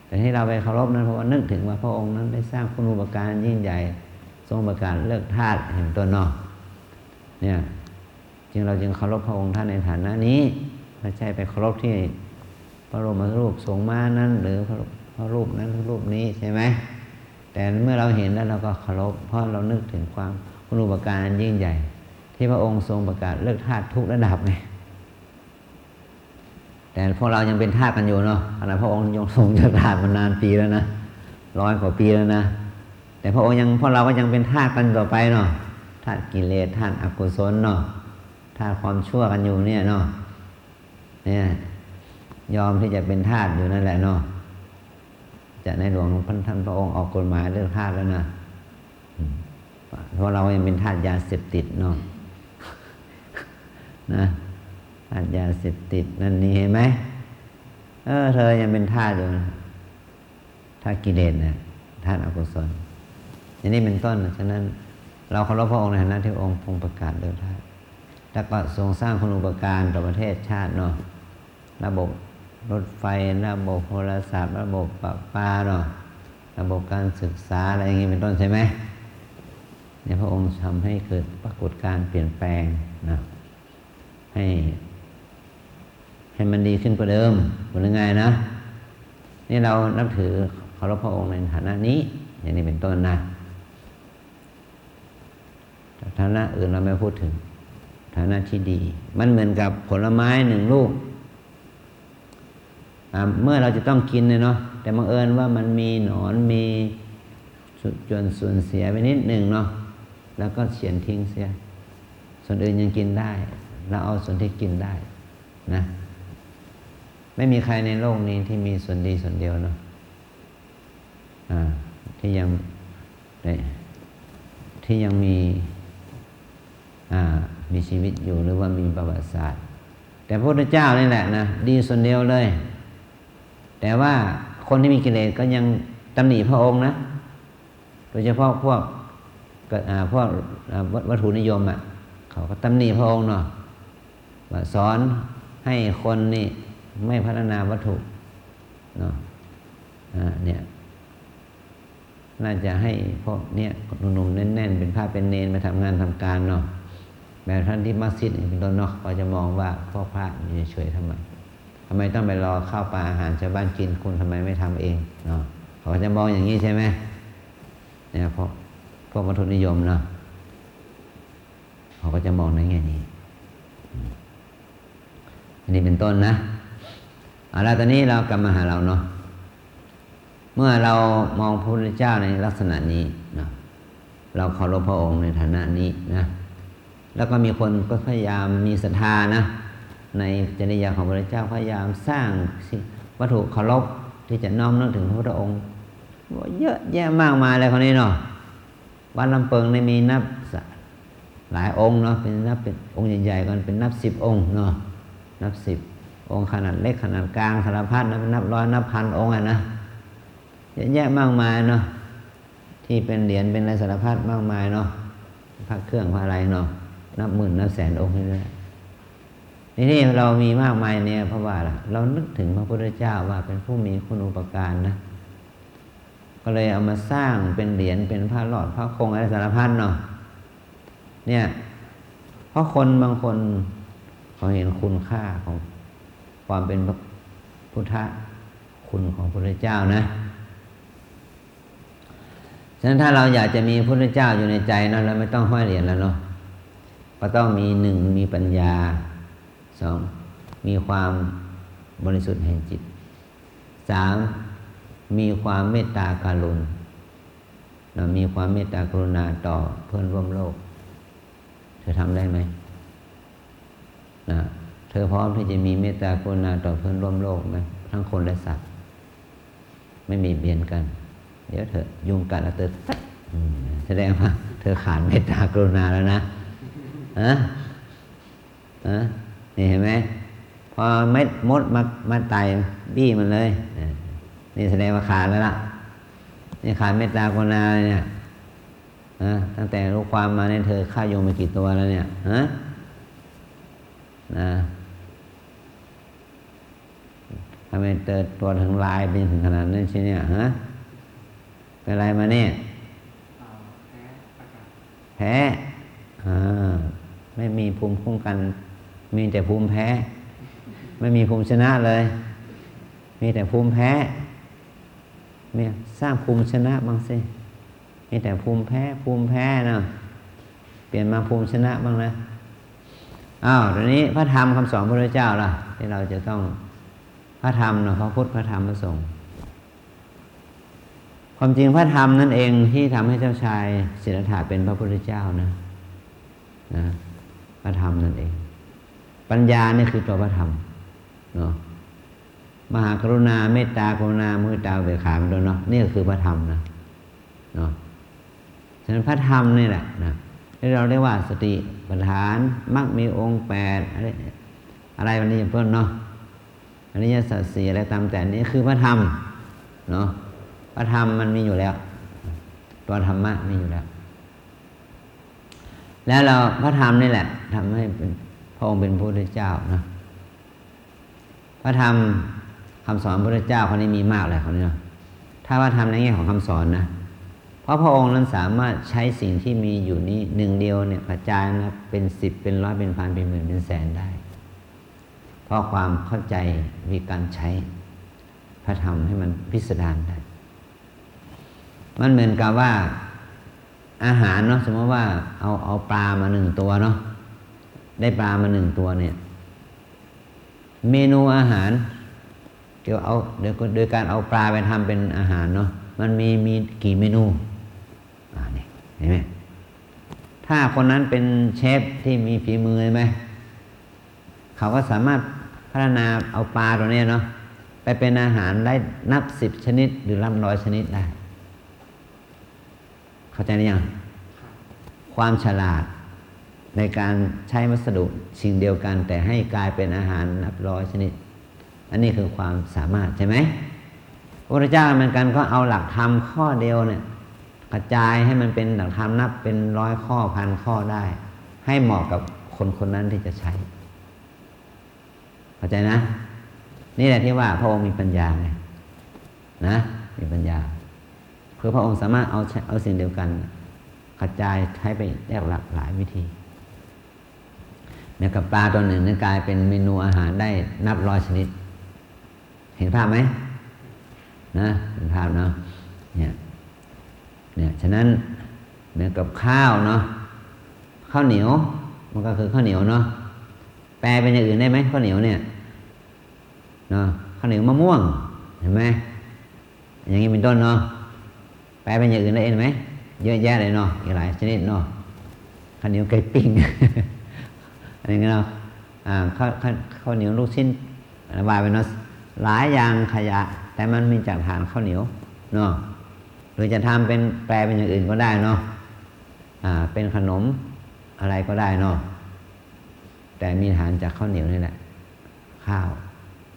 แต่ที่เราไปเคารพนั้นเพราะว่านึกถึงว่าพระองค์นั้นได้สร้างคุณูปการยิ่งใหญ่ทรงประกาศเลิกทาสแห่งตัวนอกเนี่ยจึงเราจึงเคารพพระองค์ท่านในฐานะนี้ไม่ใช่ไปเคารพที่พระบรมรูปทรงม้านั้นหรือพระรูปนั้นรูปนี้ใช่ไหมแต่เมื่อเราเห็นแล้วเราก็เคารพเพราะเรานึกถึงความคุณูปการอันยิ่งใหญ่ที่พระองค์ทรงประกาศเลิกทาสทุกระดับไงแต่พวกเรายังเป็นทาสกันอยู่เนาะขณะพระองค์ยังทรงเลิกทาสมานานปีแล้วนะ100 กว่าปีแล้วนะแต่พระองค์พวกเราก็ยังเป็นทาสกันต่อไปเนาะทาสกิเลสทาสอกุศลเนาะทาสความชั่วกันอยู่เนี่ยเนาะเนี่ยยอมที่จะเป็นทาสอยู่นั่นแหละเนาะจะในหลวงท่านพระองค์ออกกฎหมายเลิกทาสแล้วนะเพราะเรายังเป็นทาสยาเสพติดเนาะนะทาสยาเสพติดนั่นนี่เห็นไหมเธอยังเป็นทาสอยู่ทาสกิเลสนะทาสอกุศลอย่างนี้เป็นต้นฉะนั้นเราเคารพพระองค์ในฐานะที่องค์ทรงประกาศเลิกทาสแล้วก็ทรงสร้างคุณูปการต่อประเทศชาติเนาะระบบรถไฟระบบโทรศัพท์ระบบประปาเนาะระบบการศึกษาอะไรอย่างนี้เป็นต้นใช่ไหมเนี่ยพระองค์ทำให้เกิดปรากฏการณ์เปลี่ยนแปลงนะให้ ให้มันดีขึ้นกว่าเดิมเป็นยังไงนะนี่เรานับถือเคารพพระองค์ในฐานะนี้อย่างนี้เป็นต้นนะฐานะอื่นเราไม่พูดถึงฐานะที่ดีมันเหมือนกับผลไม้หนึ่งลูกเมื่อเราจะต้องกินเนี่ยเนาะแต่บังเอิญว่ามันมีหนอนมีส่วนเสียไปนิดหนึ่งเนาะแล้วก็เฉียนทิ้งเสียส่วนอื่นยังกินได้เราเอาส่วนที่กินได้นะไม่มีใครในโลกนี้ที่มีส่วนดีส่วนเดียวเนาะที่ยังมีชีวิตอยู่หรือว่ามีประวัติศาสตร์แต่พระพุทธเจ้านี่แหละนะดีส่วนเดียวเลยแต่ว่าคนที่มีกิเลสก็ยังตำหนิพระองค์นะโดยเฉพาะพวกวัตถุนิยมเขาก็ตำหนิพระองค์เนาะว่าสอนให้คนนี่ไม่พัฒนาวัตถุเนาะเนี่ยน่าจะให้พวกเนี่ยหนุ่มๆแน่นๆเป็นพระเป็นเนรมาทำงานทำการเนาะแบบท่านที่มัสยิดเป็นต้นเนาะเขาจะมองว่าพวกพระอยู่เฉยๆทำไมต้องไปรอข้าวปลาอาหารชาวบ้านกินคุณทำไมไม่ทำเองเนาะเขาจะมองอย่างนี้ใช่ไหมเนี่ยพวกวัตถุนิยมเนาะเขาก็จะมองในแง่นี้อันนี้เป็นต้นนะเอาละตอนนี้เรากลับมาหาเราเนาะเมื่อเรามองพระพุทธเจ้าในลักษณะนี้นะเราเคารพพระองค์ในฐานะนี้นะแล้วก็มีคนก็พยายามมีศรัทธานะในจริยาของพระพุทธเจ้าพยายามสร้างวัตถุเคารพที่จะน้อมนึกถึงพระพุทธองค์เยอะแยะมากมายเลยคนนี้เนาะวัดลำเปิงในมีนับหลายองค์เนาะเป็นองค์ใหญ่ๆกันเป็นนับ10 องค์เนาะนับ10 องค์ขนาดเล็กขนาดกลางสารพัดนับร้อยนับพันองค์นะเยอะแยะมากมายเนาะที่เป็นเหรียญเป็นอะไรสารพัดมากมายเนาะพระเครื่องพระอะไรเนาะนับหมื่นนับแสนองค์นี่นี่เรามีมากมายเนี่ยเพราะว่าเรานึกถึงพระพุทธเจ้าว่าเป็นผู้มีคุณูปการนะก็เลยเอามาสร้างเป็นเหรียญเป็นพระหลอดพระคงอะไรสารพัดเนาะเนี่ยเพราะคนบางคนเขาเห็นคุณค่าของความเป็นพุทธคุณของพระพุทธเจ้านะฉะนั้นถ้าเราอยากจะมีพระพุทธเจ้าอยู่ในใจเนาะเราไม่ต้องห้อยเหรียญแล้วเนาะก็ต้องมี1มีปัญญา2มีความบริสุทธิ์แห่งจิต3มีความเมตตากรุณามีความเมตตากรุณาต่อเพื่อนร่วมโลกเธอทำได้ไหมนะเธอพร้อมที่จะมีเมตตากรุณาต่อเพื่อนร่วมโลกไหมทั้งคนและสัตว์ไม่มีเบียดกันเดี๋ยวเธอยุงกัดแล้วเธอแสดงว่าเธอขาดเมตตากรุณาแล้วนะนี่เห็นไหมพอเม็ดมดมาไต่บี้มันเลยนี่แสดงว่าขาดแล้วล่ะนี่ขาดเมตตากรุณาเนี่ยตั้งแต่รู้ความมาเนี่ยเธอฆ่ายุงไปกี่ตัวแล้วเนี่ยทำไมเติบตัวถึงลายเป็นถึงขนาดนั้นใช่เนี่ยเป็นอะไรมาเนี่ยแพ้ไม่มีภูมิคุ้มกันมีแต่ภูมิแพ้ไม่มีภูมิชนะเลยมีแต่ภูมิแพ้เนี่ยสร้างภูมิชนะบ้างสิมีแต่ภูมิแพ้นะเปลี่ยนมาภูมิชนะบ้างนะตอนนี้พระธรรมคำสอนพระพุทธเจ้าล่ะที่เราจะต้องพระธรรมเนาะพระพุทธพระธรรมพระสงฆ์ความจริงพระธรรมนั่นเองที่ทำให้เจ้าชายสิทธัตถะเป็นพระพุทธเจ้านะพระธรรมนั่นเองปัญญานี่คือตัวพระธรรมเนาะมหากรุณาเมตตากรุณามุทิตาอุเบกขาเป็นต้นเนาะนี่ก็คือพระธรรมนะเนาะฉะนั้นพระธรรมนี่แหละนะที่เราเรียกว่าสติปัฏฐานมรรคมีองค์8อะไรวันนี้เป็นต้นเนาะอริยสัจ4อะไรตามแต่นี้คือพระธรรมเนาะพระธรรมมันมีอยู่แล้วตัวธรรมะมีอยู่แล้วแล้วเราพระธรรมนี่แหละทำให้เป็นพระองค์เป็นพระพุทธเจ้านะพระธรรมคำสอนพระพุทธเจ้าคนนี้มีมากเลยคนนี้เนาะถ้าว่าทำในแง่ของคำสอนนะเพราะพระองค์นั้นสามารถใช้สิ่งที่มีอยู่นี้1 เดียวเนี่ยกระจายนะเป็น10เป็น100เป็นพันเป็นหมื่นเป็นแสนได้ เพราะความเข้าใจมีการใช้พระธรรมให้มันพิสดารได้มันเหมือนกับว่าอาหารเนาะสมมติว่าเอาปลามา1 ตัวเนาะได้ปลามา1 ตัวเนี่ยเมนูอาหารเกี่ยวเอาโดยการเอาปลาไปทำเป็นอาหารเนาะมันมีกี่เมนูนี่เห็นไหมถ้าคนนั้นเป็นเชฟที่มีฝีมือใช่ไหมเขาก็สามารถพัฒนาเอาปลาตัวนี้เนาะไปเป็นอาหารได้นับ10 ชนิดหรือนับ100 ชนิดได้เข้าใจหรือยังความฉลาดในการใช้วัสดุสิ่งเดียวกันแต่ให้กลายเป็นอาหารนับ100 ชนิดอันนี้คือความสามารถใช่ไหมพระพุทธเจ้าเหมือนกันก็เอาหลักธรรมข้อเดียวเนี่ยกระจายให้มันเป็นหลักธรรมนับเป็น100 ข้อ1,000 ข้อได้ให้เหมาะกับคนนั้นที่จะใช้เข้าใจนะนี่แหละที่ว่าพระองค์มีปัญญาไงนะมีปัญญาคือพระองค์สามารถเอาสิ่งเดียวกันกระจายใช้ไปได้หลายวิธีเนี่ยกับปลาตัวหนึ่งนี่กลายเป็นเมนูอาหารได้นับ100 ชนิดเห็นภาพไหมนะเห็นภาพเนาะเนี่ยฉะนั้นเนี่ยกับข้าวเนาะข้าวเหนียวมันก็คือข้าวเหนียวเนาะแปลเป็นอย่างอื่นได้ไหมข้าวเหนียวเนี่ยเนาะข้าวเหนียวมะม่วงเห็นไหมอย่างนี้เป็นต้นเนาะแปลเป็นอย่างอื่นได้ไหมเยอะแยะเลยเนาะอีกหลายชนิดเนาะข้าวเหนียวไก่ปิ้ง อะไรเงี้ยเนาะข้าวเหนียวลูกชิ้นอะไรไปเนาะหลายอย่างขยะแต่มันมีจากฐานข้าวเหนียวเนาะหรือจะทำเป็นแปลเป็นอย่างอื่นก็ได้เนาะเป็นขนมอะไรก็ได้เนาะแต่มีฐานจากข้าวเหนียวนี่แหละข้าว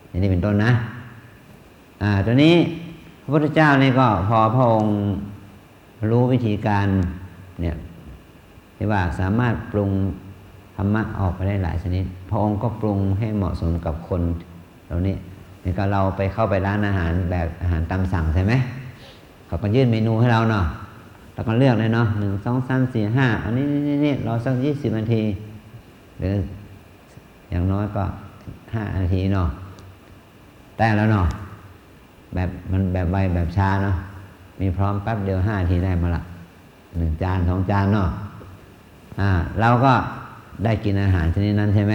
อย่างนี้เป็นต้นนะตัวนี้พระพุทธเจ้านี่ก็พอพระองค์รู้วิธีการเนี่ยที่ว่าสามารถปรุงธรรมะออกไปได้หลายชนิดพระองค์ก็ปรุงให้เหมาะสมกับคนเหล่านี้นี่ก็เราไปเข้าไปร้านอาหารแบบอาหารตามสั่งใช่ไหมเขาก็ยื่นเมนูให้เราเนาะเราก็เลือกเลยเนาะ1 2 3 4 5อันนี้รอสัก20 นาทีหรืออย่างน้อยก็5 นาทีเนาะได้แล้วเนาะแบบไวแบบช้าเนาะมีพร้อมแป๊บเดียว5 นาทีได้มาละ1 จาน 2 จานเนาะเราก็ได้กินอาหารชนิดนั้นใช่ไหม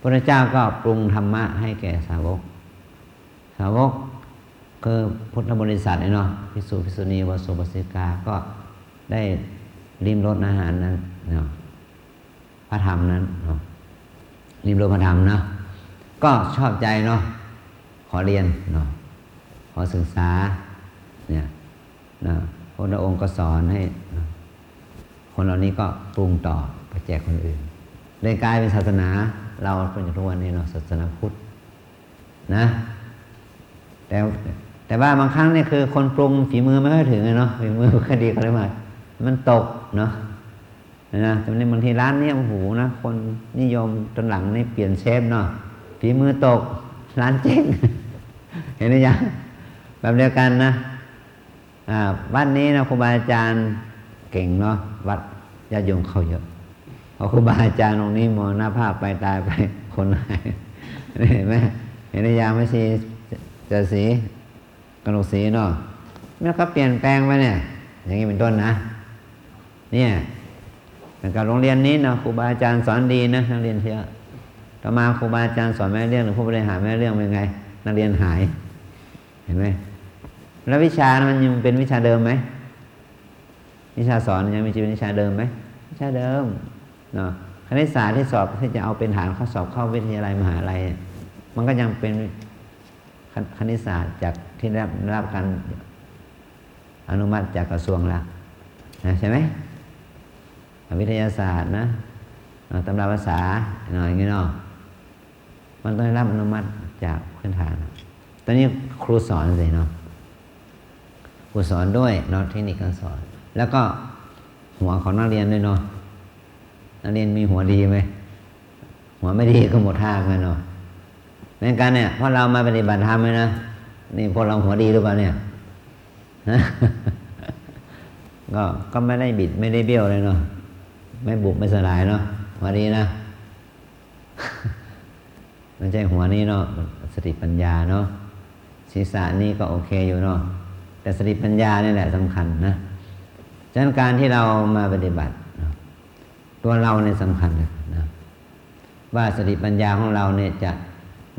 พระเจ้าก็ปรุงธรรมะให้แก่สาวกคือพุทธบริษัทเนาะภิกษุภิกษุณีวสสุปสิกาก็ได้ลิ้มรสอาหารนั้นเนาะพระธรรมนั้นเนาะลิ้มรสพระธรรมเนาะก็ชอบใจเนาะขอเรียนเนาะขอศึกษาเนี่ยนะพระองค์ก็สอนให้คนเหล่านี้ก็ปรุงต่อไปแจกคนอื่นเลยกลายเป็นศาสนาเราเป็นทุกวันนี้เนาะศาสนาพุทธนะแต่ว่าบางครั้งเนี่ยคือคนปรุงฝีมือไม่ค่อยถึงเนาะฝีมือคดีเขาเลยมามันตกเนาะนะแต่ในบางทีร้านนี้โอ้โหนะคนนิยมจนหลังนี่เปลี่ยนเชฟเนาะฝีมือตกร้านเจ๊ง เห็นไหมยังแบบเดียวกันนะวัดนี้นะครูบาอาจารย์เก่งเนาะวัดญาติโยมเขาเยอะพอครูบาอาจารย์ตรงนี้มรณภาพไปตายไปคนไหนเห็นไหมเห็นไหมยังไม่ชีเจอสีกระโหลกสีเนาะมันก็เปลี่ยนแปลงไปเนี่ยอย่างนี้เป็นต้นนะเนี่ยแต่กับโรงเรียนนี้นะครูบาอาจารย์สอนดีนะนักเรียนเยอะต่อมาครูบาอาจารย์สอนไม่ได้เรื่องหรือผู้บริหารไม่ได้เรื่องเป็นไงนักเรียนหายเห็นไหมแล้ววิชามันยังเป็นวิชาเดิมไหมวิชาสอนยังมีชีวิตวิชาเดิมไหมวิชาเดิมเนาะคณิตศาสตร์ที่สอบที่จะเอาเป็นฐานข้อสอบเข้าวิทยาลัยมหาลัยมันก็ยังเป็นคณิตศาสตร์จากที่ได้รับการอนุมัติจากกระทรวงแล้วนะใช่ไหมวิทยาศาสตร์นะตำราภาษาหน่อยอย่างนี้เนาะมันต้องได้รับอนุมัติจากพื้นฐานตอนนี้ครูสอนสิเนาะครูสอนด้วยเนาะเทคนิคการสอนแล้วก็หัวของนักเรียนด้วยเนาะนักเรียนมีหัวดีไหมหัวไม่ดีก็หมดท่ากันเนาะในการเนี่ยพอเรามาปฏิบัติธรรมเลยนะนี่พวกเราหัวดีหรือเปล่าเนี่ย ก็ไม่ได้บิดไม่ได้เบี้ยวเลยเนาะไม่บุบไม่สลายเนาะหัวดีนะ มันใช่หัวนี้เนาะสติปัญญาเนาะศีรษะนี่ก็โอเคอยู่เนาะแต่สติปัญญานี่แหละสำคัญนะฉะนั้นการที่เรามาปฏิบัติตัวเราเนี่ยสำคัญนะว่าสติปัญญาของเราเนี่ยจะ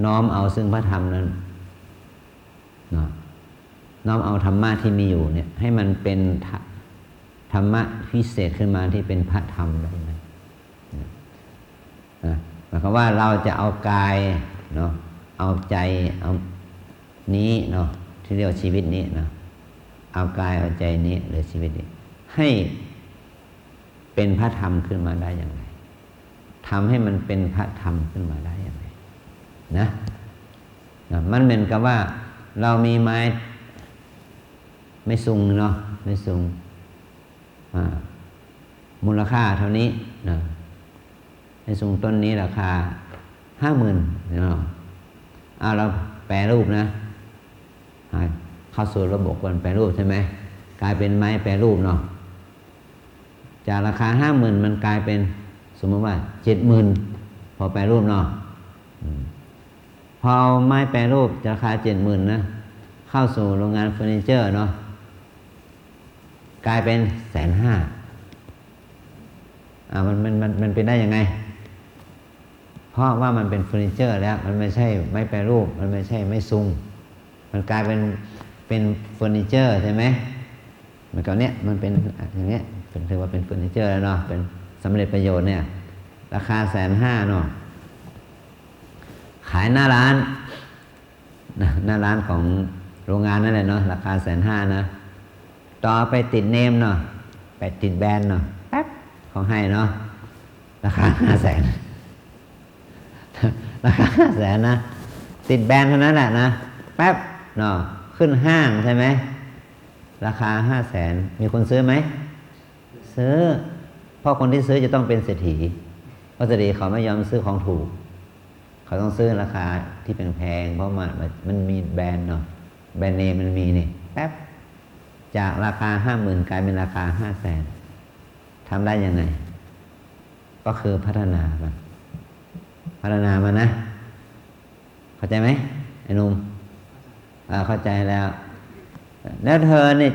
น้อมเอาซึ่งพระธรรมนั้นนะน้อมเอาธรรมะที่มีอยู่เนี่ยให้มันเป็นธรรมะพิเศษขึ้นมาที่เป็นพระธรรมได้ไหมหมายความว่าเราจะเอากายเนาะเอาใจเอานี้เนาะที่เรียกว่าชีวิตนี้เนาะเอากายเอาใจนี้หรือชีวิตนี้ให้เป็นพระธรรมขึ้นมาได้อย่างไรทำให้มันเป็นพระธรรมขึ้นมาได้อย่างไรนะมันเหมือนกับว่าเรามีไม้ไม่สูงเนาะไม่สูงมูลค่าเท่านี้นะไม่สูงต้นนี้ราคา 50,000 เนาะเราแปรรูปนะเข้าสู่ระบบการแปรรูปใช่ไหมกลายเป็นไม้แปรรูปเนาะจากราคา 50,000 มันกลายเป็นสมมติว่า 70,000 พอแปรรูปเนาะพอเอาไม้แปรรูปราคา 70,000 นะเข้าสู่โรงงานเฟอร์นิเจอร์เนาะกลายเป็น 150,000 มันเป็นได้ยังไงเพราะว่ามันเป็นเฟอร์นิเจอร์แล้วมันไม่ใช่ไม้แปรรูปมันไม่ใช่ไม้ซุงมันกลายเป็นเฟอร์นิเจอร์ใช่ไหมมันก็เนี้ยมันเป็นอย่างเงี้ยเป็นถือว่าเป็นเฟอร์นิเจอร์แล้วเนาะเป็นสำเร็จประโยชน์เนี่ยราคา 150,000 เนาะขายหน้าร้านหน้าร้านของโรงงานนั่นแหละเนาะราคา 150,000 นะต่อไปติดเนมเนาะไปติดแบรนด์เนาะแป๊บเขาให้เนาะราคา 500,000 ราคา 500,000 นะติดแบรนด์เท่านั้นแหละนะแป๊บเนาะขึ้นห้างใช่ไหมราคา 500,000 มีคนซื้อไหมซื้อเพราะคนที่ซื้อจะต้องเป็นเศรษฐีเพราะเศรษฐีเขาไม่ยอมซื้อของถูกเขาต้องซื้อราคาที่แพงๆเพราะมันมีแบรนด์เนาะแบรนด์เนมมันมีนี่แป๊บจากราคา 50,000 กลายเป็นราคา 500,000 ทำได้ยังไงก็คือพัฒนามันนะเข้าใจไหมไอ้หนุ่มเข้าใจแล้วเธอเนี่ย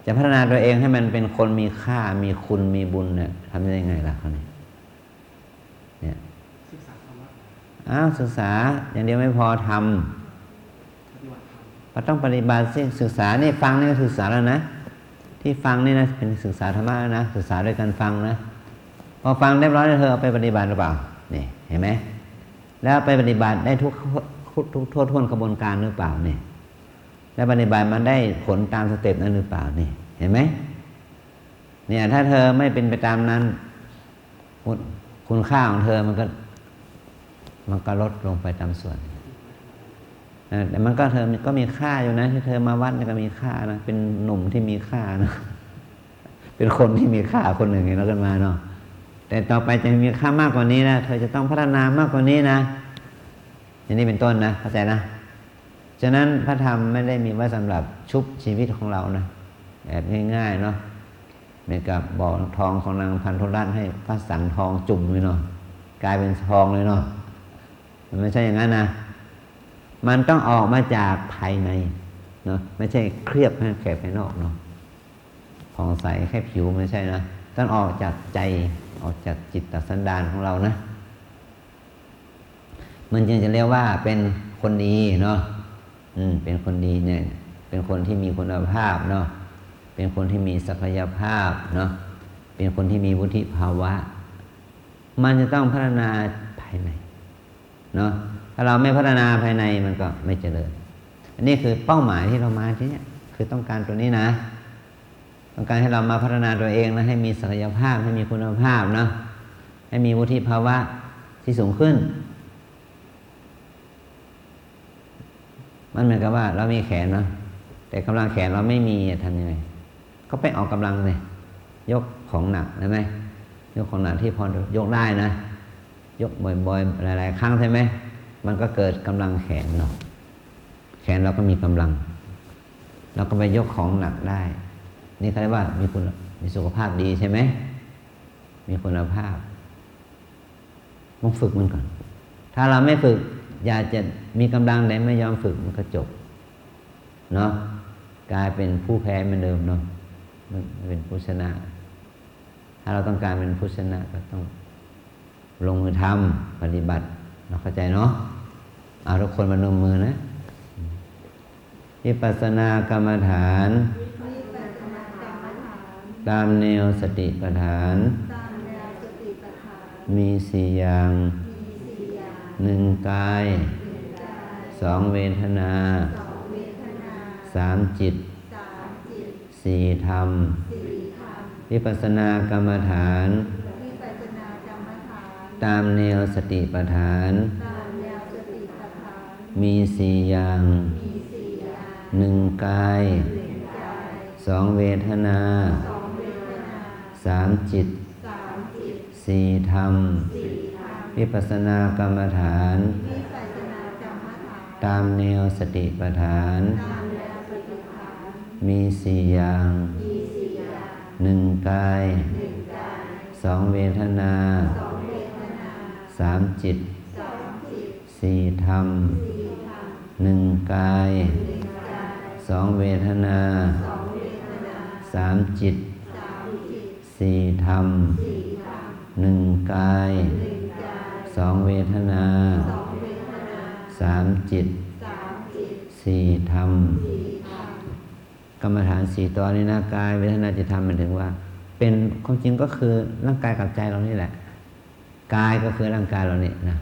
จะพัฒนาตัวเองให้มันเป็นคนมีค่ามีคุณมีบุญเนี่ยทำได้ยังไงล่ะเขาเนี่ยศึกษาธรรมะศึกษาอย่างเดียวไม่พอทำก็ต้องปฏิบัติสิศึกษานี่ฟังนี่ก็ศึกษาแล้วนะที่ฟังนี่นะเป็นศึกษาธรรมะนะศึกษาด้วยการฟังนะพอฟังเรียบร้อยแล้วเธอเอาไปปฏิบัติหรือเปล่านี่เห็นไหมแล้วไปปฏิบัติได้ทุกทั่วท้วนกระบวนการหรือเปล่าเนี่ยแล้วปฏิบัติมันได้ผลตามสเต็ปนั้นหรือเปล่านี่เห็นไหมเนี่ยถ้าเธอไม่เป็นไปตามนั้นคุณค่าของเธอมันก็ลดลงไปตามส่วนแต่มันก็เธอก็มีค่าอยู่นะที่เธอมาวัดก็มีค่านะเป็นหนุ่มที่มีค่านะเป็นคนที่มีค่าคนหนึ่งแล้วกันมาเนาะแต่ต่อไปจะมีค่ามากกว่านี้นะเธอจะต้องพัฒนามากกว่านี้นะอย่างนี้เป็นต้นนะเข้าใจนะฉะนั้นพระธรรมไม่ได้มีไว้สำหรับชุบชีวิตของเรานะแบบง่ายๆเนาะเหมือนกับบ่อทองของนางพันธุรัตน์ให้พระสังทองจุ่มเลยเนาะกลายเป็นทองเลยเนาะมันไม่ใช่อย่างนั้นนะมันต้องออกมาจากภายในเนาะไม่ใช่เคลือบให้แค่ภายนอกเนาะผ่องใสแค่ผิวไม่ใช่นะต้องออกจากใจออกจากจิตสันดานของเรานะมันจึงจะเรียกว่าเป็นคนดีเนาะเป็นคนดีเนี่ยเป็นคนที่มีคุณภาพเนาะเป็นคนที่มีศักยภาพเนาะเป็นคนที่มีวุฒิภาวะมันจะต้องพัฒนาภายในเนาะถ้าเราไม่พัฒนาภายในมันก็ไม่เจริญอันนี้คือเป้าหมายที่เรามาที่นี่คือต้องการตัวนี้นะต้องการให้เรามาพัฒนาตัวเองนะให้มีศักยภาพให้มีคุณภาพเนาะให้มีวุฒิภาวะที่สูงขึ้นมันเหมือนกับว่าเรามีแขนเนาะแต่กำลังแขนเราไม่มีทำยังไงก็ไปออกกำลังเลยยกของหนักได้ไหมยกของหนักที่พอยกได้นะยกบ่อยๆหลายๆครั้งใช่ไหมมันก็เกิดกำลังแขนเนาะแขนเราก็มีกำลังเราก็ไปยกของหนักได้นี่เขาเรียกว่ามีสุขภาพดีใช่ไหมมีคุณภาพต้องฝึกมันก่อนถ้า ถ้าเราไม่ฝึกอยากจะมีกำลังแต่ไม่ยอมฝึกมันก็จบเนาะกลายเป็นผู้แพ้เหมือนเดิมเนาะมันเป็นผู้ชนะถ้าเราต้องการเป็นผู้ชนะก็ต้องลงมือทำปฏิบัติเราเข้าใจเนาะเอาทุกคนมานมมือนะวิปัสสนากรรมฐานตามแนวสติปัฏฐานมีสี่อย่างหนึ่งกายสองเวทนาสามจิตสี่ธรรมวิปัสสนากรรมฐานตามแนวสติปัฏฐานมีสี่อย่างหนึ่งกายสองเวทนาสามจิตสี่ธรรมวิปัสสนากรรมฐานตามแนวสติปัฏฐานมีสี่อย่างหนึ่งกายสองเวทนาสามจิตสี่ธรรมหนึ่งกายสองเวทนาสามจิตสี่ธรรมหนึ่งกายสองเวทนาสามจิตสี่ธรรมกรรมฐานสี่ตอนนี้นะกายเวทนาจิตธรรมมันถึงว่าเป็นความจริงก็คือร่างกายกับใจเรานี่แหละกายก็คือร่างกายเราเนี่ยนะ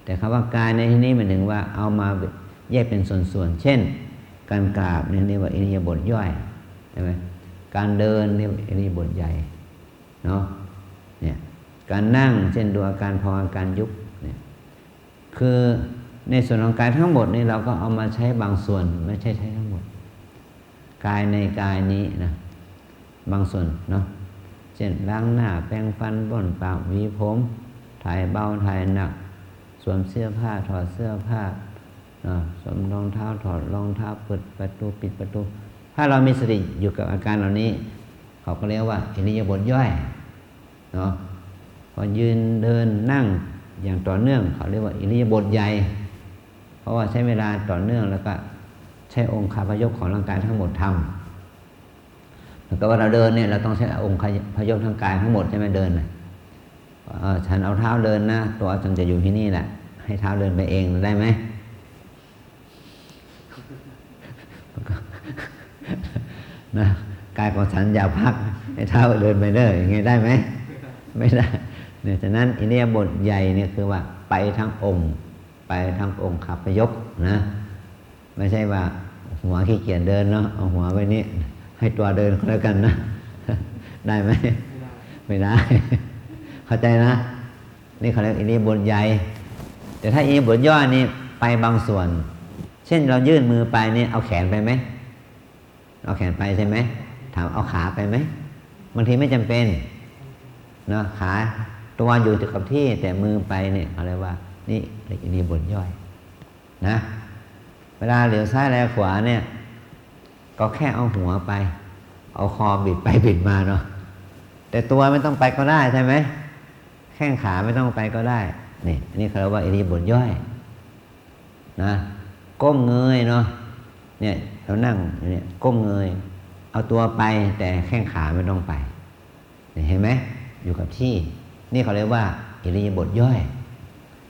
แต่คำว่ากายในที่นี้หมายถึงว่าเอามาแยกเป็นส่วนๆเช่นการกราบนี่เรียกว่าอิริยาบถย่อยใช่ไหมการเดินเรียกว่าอิริยาบถใหญ่เนาะเนี่ยการนั่งเช่นดูอาการพองอาการยุบเนี่ยคือในส่วนของกายทั้งหมดนี่เราก็เอามาใช้บางส่วนไม่ใช่ใช้ทั้งหมดกายในกายนี้นะบางส่วนเนาะเช่นล้างหน้าแปรงฟันบ้วนปากหวีผมถ่ายเบาถ่ายหนักสวมเสื้อผ้าถอดเสื้อผ้าสวมรองเท้าถอดรองเท้าเปิดประตูปิดประตูถ้าเรามีสติอยู่กับอาการเหล่านี้เขาก็เรียกว่าอิริยาบถย่อยเนาะพอยืนเดินนั่งอย่างต่อเนื่องเขาเรียกว่าอิริยาบถใหญ่เพราะว่าใช้เวลาต่อเนื่องแล้วก็ใช้องค์คาพยพของร่างกายทั้งหมดทำแล้วก็ว่าเราเดินเนี่ยเราต้องใช้องค์พยพทางกายทั้งหมดใช่ไหมเดินนะฉันเอาเท้าเดินนะตัวฉันจะอยู่ที่นี่แหละให้เท้าเดินไปเองได้ไหมนะกายของฉันอย่าพักให้เท้าเดินไปเด้ออย่างงี้ได้ไหมไม่ได้เนี่ยฉะนั้นอิริยาบถใหญ่เนี่ยคือว่าไปทั้งองค์ไปทั้งองค์ขับพยพนะไม่ใช่ว่าหัวขี้เกียจเดินเนาะเอาหัวไว้นี่ให้ตัวเดินก็แล้วกันนะได้ไหมไม่ได้เข้าใจนะนี่เขาเรียกอิริยาบถใหญ่แต่ถ้าอิริยาบถย่อนี่ไปบางส่วนเช่นเรายื่นมือไปนี่เอาแขนไปไหมเอาแขนไปใช่ไหมถามเอาขาไปไหมบางทีไม่จำเป็นเนาะขาตัวอยู่กับที่แต่มือไปเนี่ยเขาเรียกว่านี่อิริยาบถย่อยนะเวลาเหลียวซ้ายแลขวาเนี่ยก็แค่เอาหัวไปเอาคอบิดไปบิดมาเนาะแต่ตัวไม่ต้องไปก็ได้ใช่ไหมแข้งขาไม่ต้องไปก็ได้นี่เขาเรียกว่าอิริยาบถย่อยนะก้มเงยเนาะเนี่ยเรานั่งเนี่ยก้มเงยเอาตัวไปแต่แข้งขาไม่ต้องไปเห็นไหมอยู่กับที่นี่เขาเรียกว่าอิริยาบถย่อย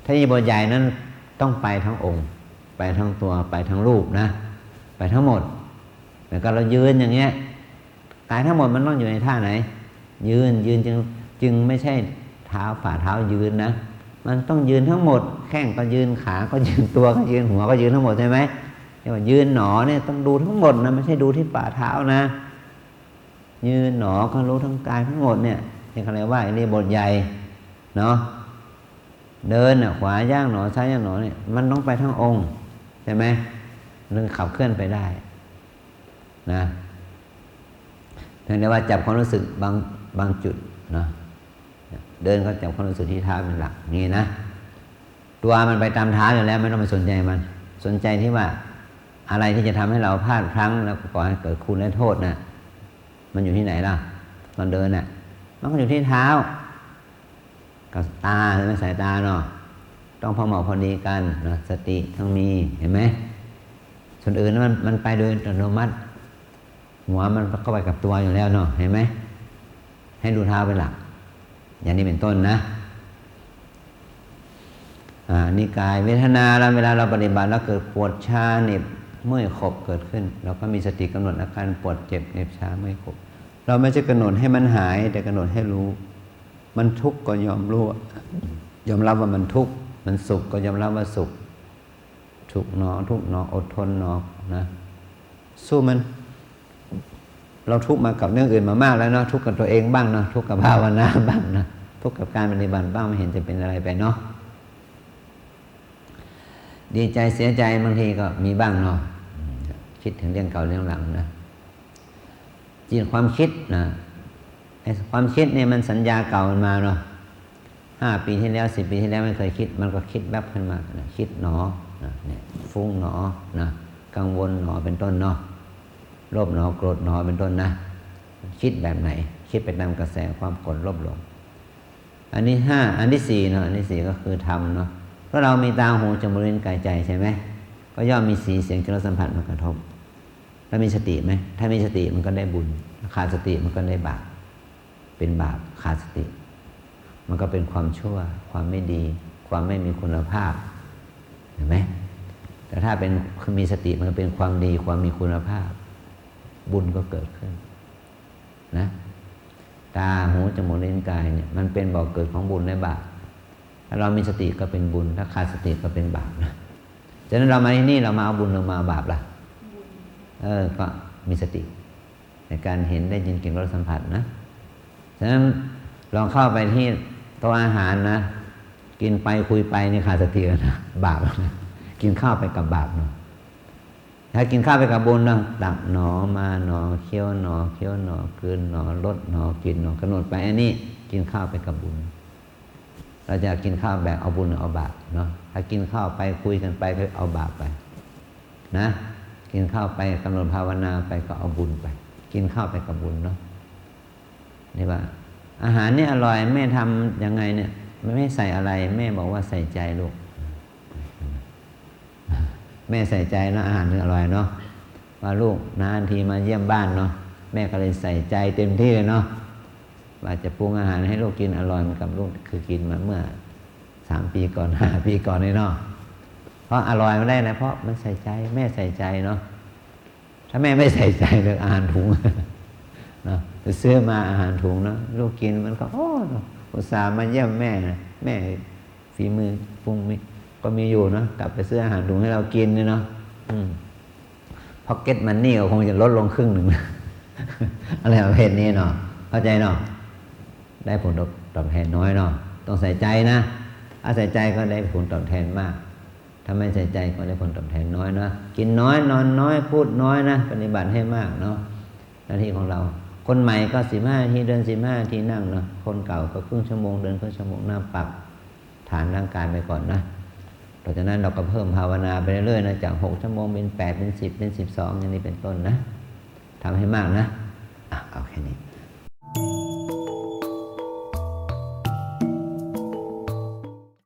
ถ้าอิริยาบถใหญ่นั้นต้องไปทั้งองค์ไปทั้งตัวไปทั้งรูปนะไปทั้งหมดแล้วก็เรายืนอย่างเงี้ยกายทั้งหมดมันต้องอยู่ในท่าไหนยืนจึงไม่ใช่เท้าฝ่าเท้ายืนนะมันต้องยืนทั้งหมดแข้งก็ยืนขาก็ยืนตัวก็ยืนหัวก็ยืนทั้งหมดใช่ไหมเรียกว่ายืนหนอเนี่ยต้องดูทั้งหมดนะไม่ใช่ดูที่ฝ่าเท้านะยืนหนอก็รู้ทั้งกายทั้งหมดเนี่ยนี่เขาเรียกว่าอิริยาบถใหญ่เนาะเดินขวาย่างหนอซ้ายย่างหนอเนี่ยมันต้องไปทั้งองค์ใช่ไหมมันขับเคลื่อนไปได้นะเรียกว่าจับความรู้สึกบางจุดนะเดินก็จับความรู้สึกที่เท้าเป็นหลักนี่นะตัวมันไปตามเท้าอยู่แล้วไม่ต้องไปสนใจมันสนใจที่ว่าอะไรที่จะทำให้เราพลาดพลั้งแล้วก่อให้เกิดคุณและโทษนะมันอยู่ที่ไหนล่ะตอนเดินน่ะมันก็อยู่ที่เท้ากับตาใช่ไหมสายตาเนาะ ต้องพอเหมาะพอดีกันนะสติต้องมีเห็นไหมส่วนอื่นมันไปโดยอัตโนมัติหัวมันเข้าไปกับตัวอยู่แล้วเนาะเห็นไหมให้ดูเท้าเป็นหลักอย่างนี้เป็นต้นนะนี่กายเวทนาแล้วเวลาเราปฏิบัติแล้วเกิดปวดชาเหน็บเมื่อยขบเกิดขึ้นเราก็มีสติกำหนดอาการปวดเจ็บเหน็บชาเมื่อยขบเราไม่ใช่กำหนดให้มันหายแต่กำหนดให้รู้มันทุกข์ก็ยอมรู้ยอมรับว่ามันทุกข์มันสุขก็ยอมรับว่าสุขทุกข์หนอทุกข์หนออดทนหนอนะสู้มันเราทุกข์มากับเรื่องอื่นมามากแล้วเนาะทุกข์กับตัวเองบ้างเนาะทุกข์กับภาวนาบ้างนะทุกข์กับการปฏิบัติบ้างไม่เห็นจะเป็นอะไรไปเนาะดีใจเสียใจบางทีก็มีบ้างเนาะคิดถึงเรื่องเก่าเรื่องหลังนะจิตความคิดนะความคิดเนี่ยมันสัญญาเก่ามันมาเนาะ5 ปีที่แล้ว10 ปีที่แล้วไม่เคยคิดมันก็คิดแวบขึ้นมานะคิดหนอนะเนี่ยฟุ้งหนอนะกังวลหนอเป็นต้นเนาะโลภหนอโกรธหนอเป็นต้นนะคิดแบบไหนคิดไปตามกระแสความโกรธโลภหลงอันนี้5อันที่4เนาะอันที่4ก็คือธรรมเนาะเพราะเรามีตาหูจมูกลิ้นกายใจใช่ไหมก็ย่อมมีสีเสียงกลิ่นรสสัมผัสมากระทบแล้วมีสติไหมถ้ามีสติมันก็ได้บุญขาดสติมันก็ได้บาปเป็นบาปขาดสติมันก็เป็นความชั่วความไม่ดีความไม่มีคุณภาพเห็นไหมแต่ถ้าเป็นมีสติมันก็เป็นความดีความมีคุณภาพบุญก็เกิดขึ้นนะตาหูจมูกลิ้นกายเนี่ยมันเป็นบ่อเกิดของบุญและบาปถ้าเรามีสติก็เป็นบุญถ้าขาดสติก็เป็นบาปนะฉะนั้นเรามาที่นี่เรามาเอาบุญหรือมาเอาบาปล่ะก็มีสติในการเห็นได้ยินกลิ่นรสสัมผัสนะฉะนั้นลองเข้าไปที่โต๊ะอาหารนะกินไปคุยไปนี่ขาดสตินะบาปนะกินข้าวไปกับบาปเนาะถ้ากินข้าวไปกับบุญนะตักหนอมาหนอเคี้ยวหนอเคี้ยวหนอกลืนหนอลดหนอกินหนอกำหนดไปอันนี้กินข้าวไปกับบุญเราจะกินข้าวแบบเอาบุญหรือเอาบาปเนาะถ้ากินข้าวไปคุยกันไปก็เอาบาปไปนะกินข้าวไปกำหนดภาวนาไปก็เอาบุญไปกินข้าวไปกับบุญเนาะนี่ว่าอาหารนี่อร่อยแม่ทำยังไงเนี่ยไม่ใส่อะไรแม่บอกว่าใส่ใจลูกแม่ใส่ใจเนาะอาหารถึงอร่อยเนาะว่าลูกนานทีมาเยี่ยมบ้านเนาะแม่ก็เลยใส่ใจเต็มที่เลยเนาะว่าจะปรุงอาหารให้ลูกกินอร่อยเหมือนกับลูกคือกินมาเมื่อ3 ปีก่อน5 ปีก่อนนี่เนาะเพราะอร่อยไม่ได้นะเพราะมันใส่ใจแม่ใส่ใจเนาะถ้าแม่ไม่ใส่ใจเลยอาหารถุงเนาะซื้อมาอาหารถุงเนาะลูกกินมันก็โอ้อุตส่าห์มาเยี่ยมแม่แม่ฝีมือปรุงก็มีอยู่เนาะกลับไปซื้ออาหารถุงให้เรากินเนี่ยเนาะพ็อกเก็ตมันนี่ก็คงจะลดลงครึ่งหนึ่งอะไรประเภทนี้เนาะเข้าใจเนาะได้ผลตอบแทนน้อยเนาะต้องใส่ใจนะถ้าใส่ใจก็ได้ผลตอบแทนมากถ้าไม่ใส่ใจก็ได้ผลตอบแทนน้อยเนาะกินน้อยนอนน้อยพูดน้อยนะปฏิบัติให้มากเนาะหน้าที่ของเราคนใหม่ก็15 นาทีเดิน15 นาทีนั่งเนาะคนเก่าก็ครึ่งชั่วโมงเดินครึ่งชั่วโมงหน้าปรับฐานร่างกายไปก่อนนะต่อจากนั้นเราก็เพิ่มภาวนาไปเรื่อยๆนะจาก6 ชั่วโมงเป็น8เป็น10เป็น12อย่างนี้เป็นต้นนะทำให้มากนะเอาแค่นี้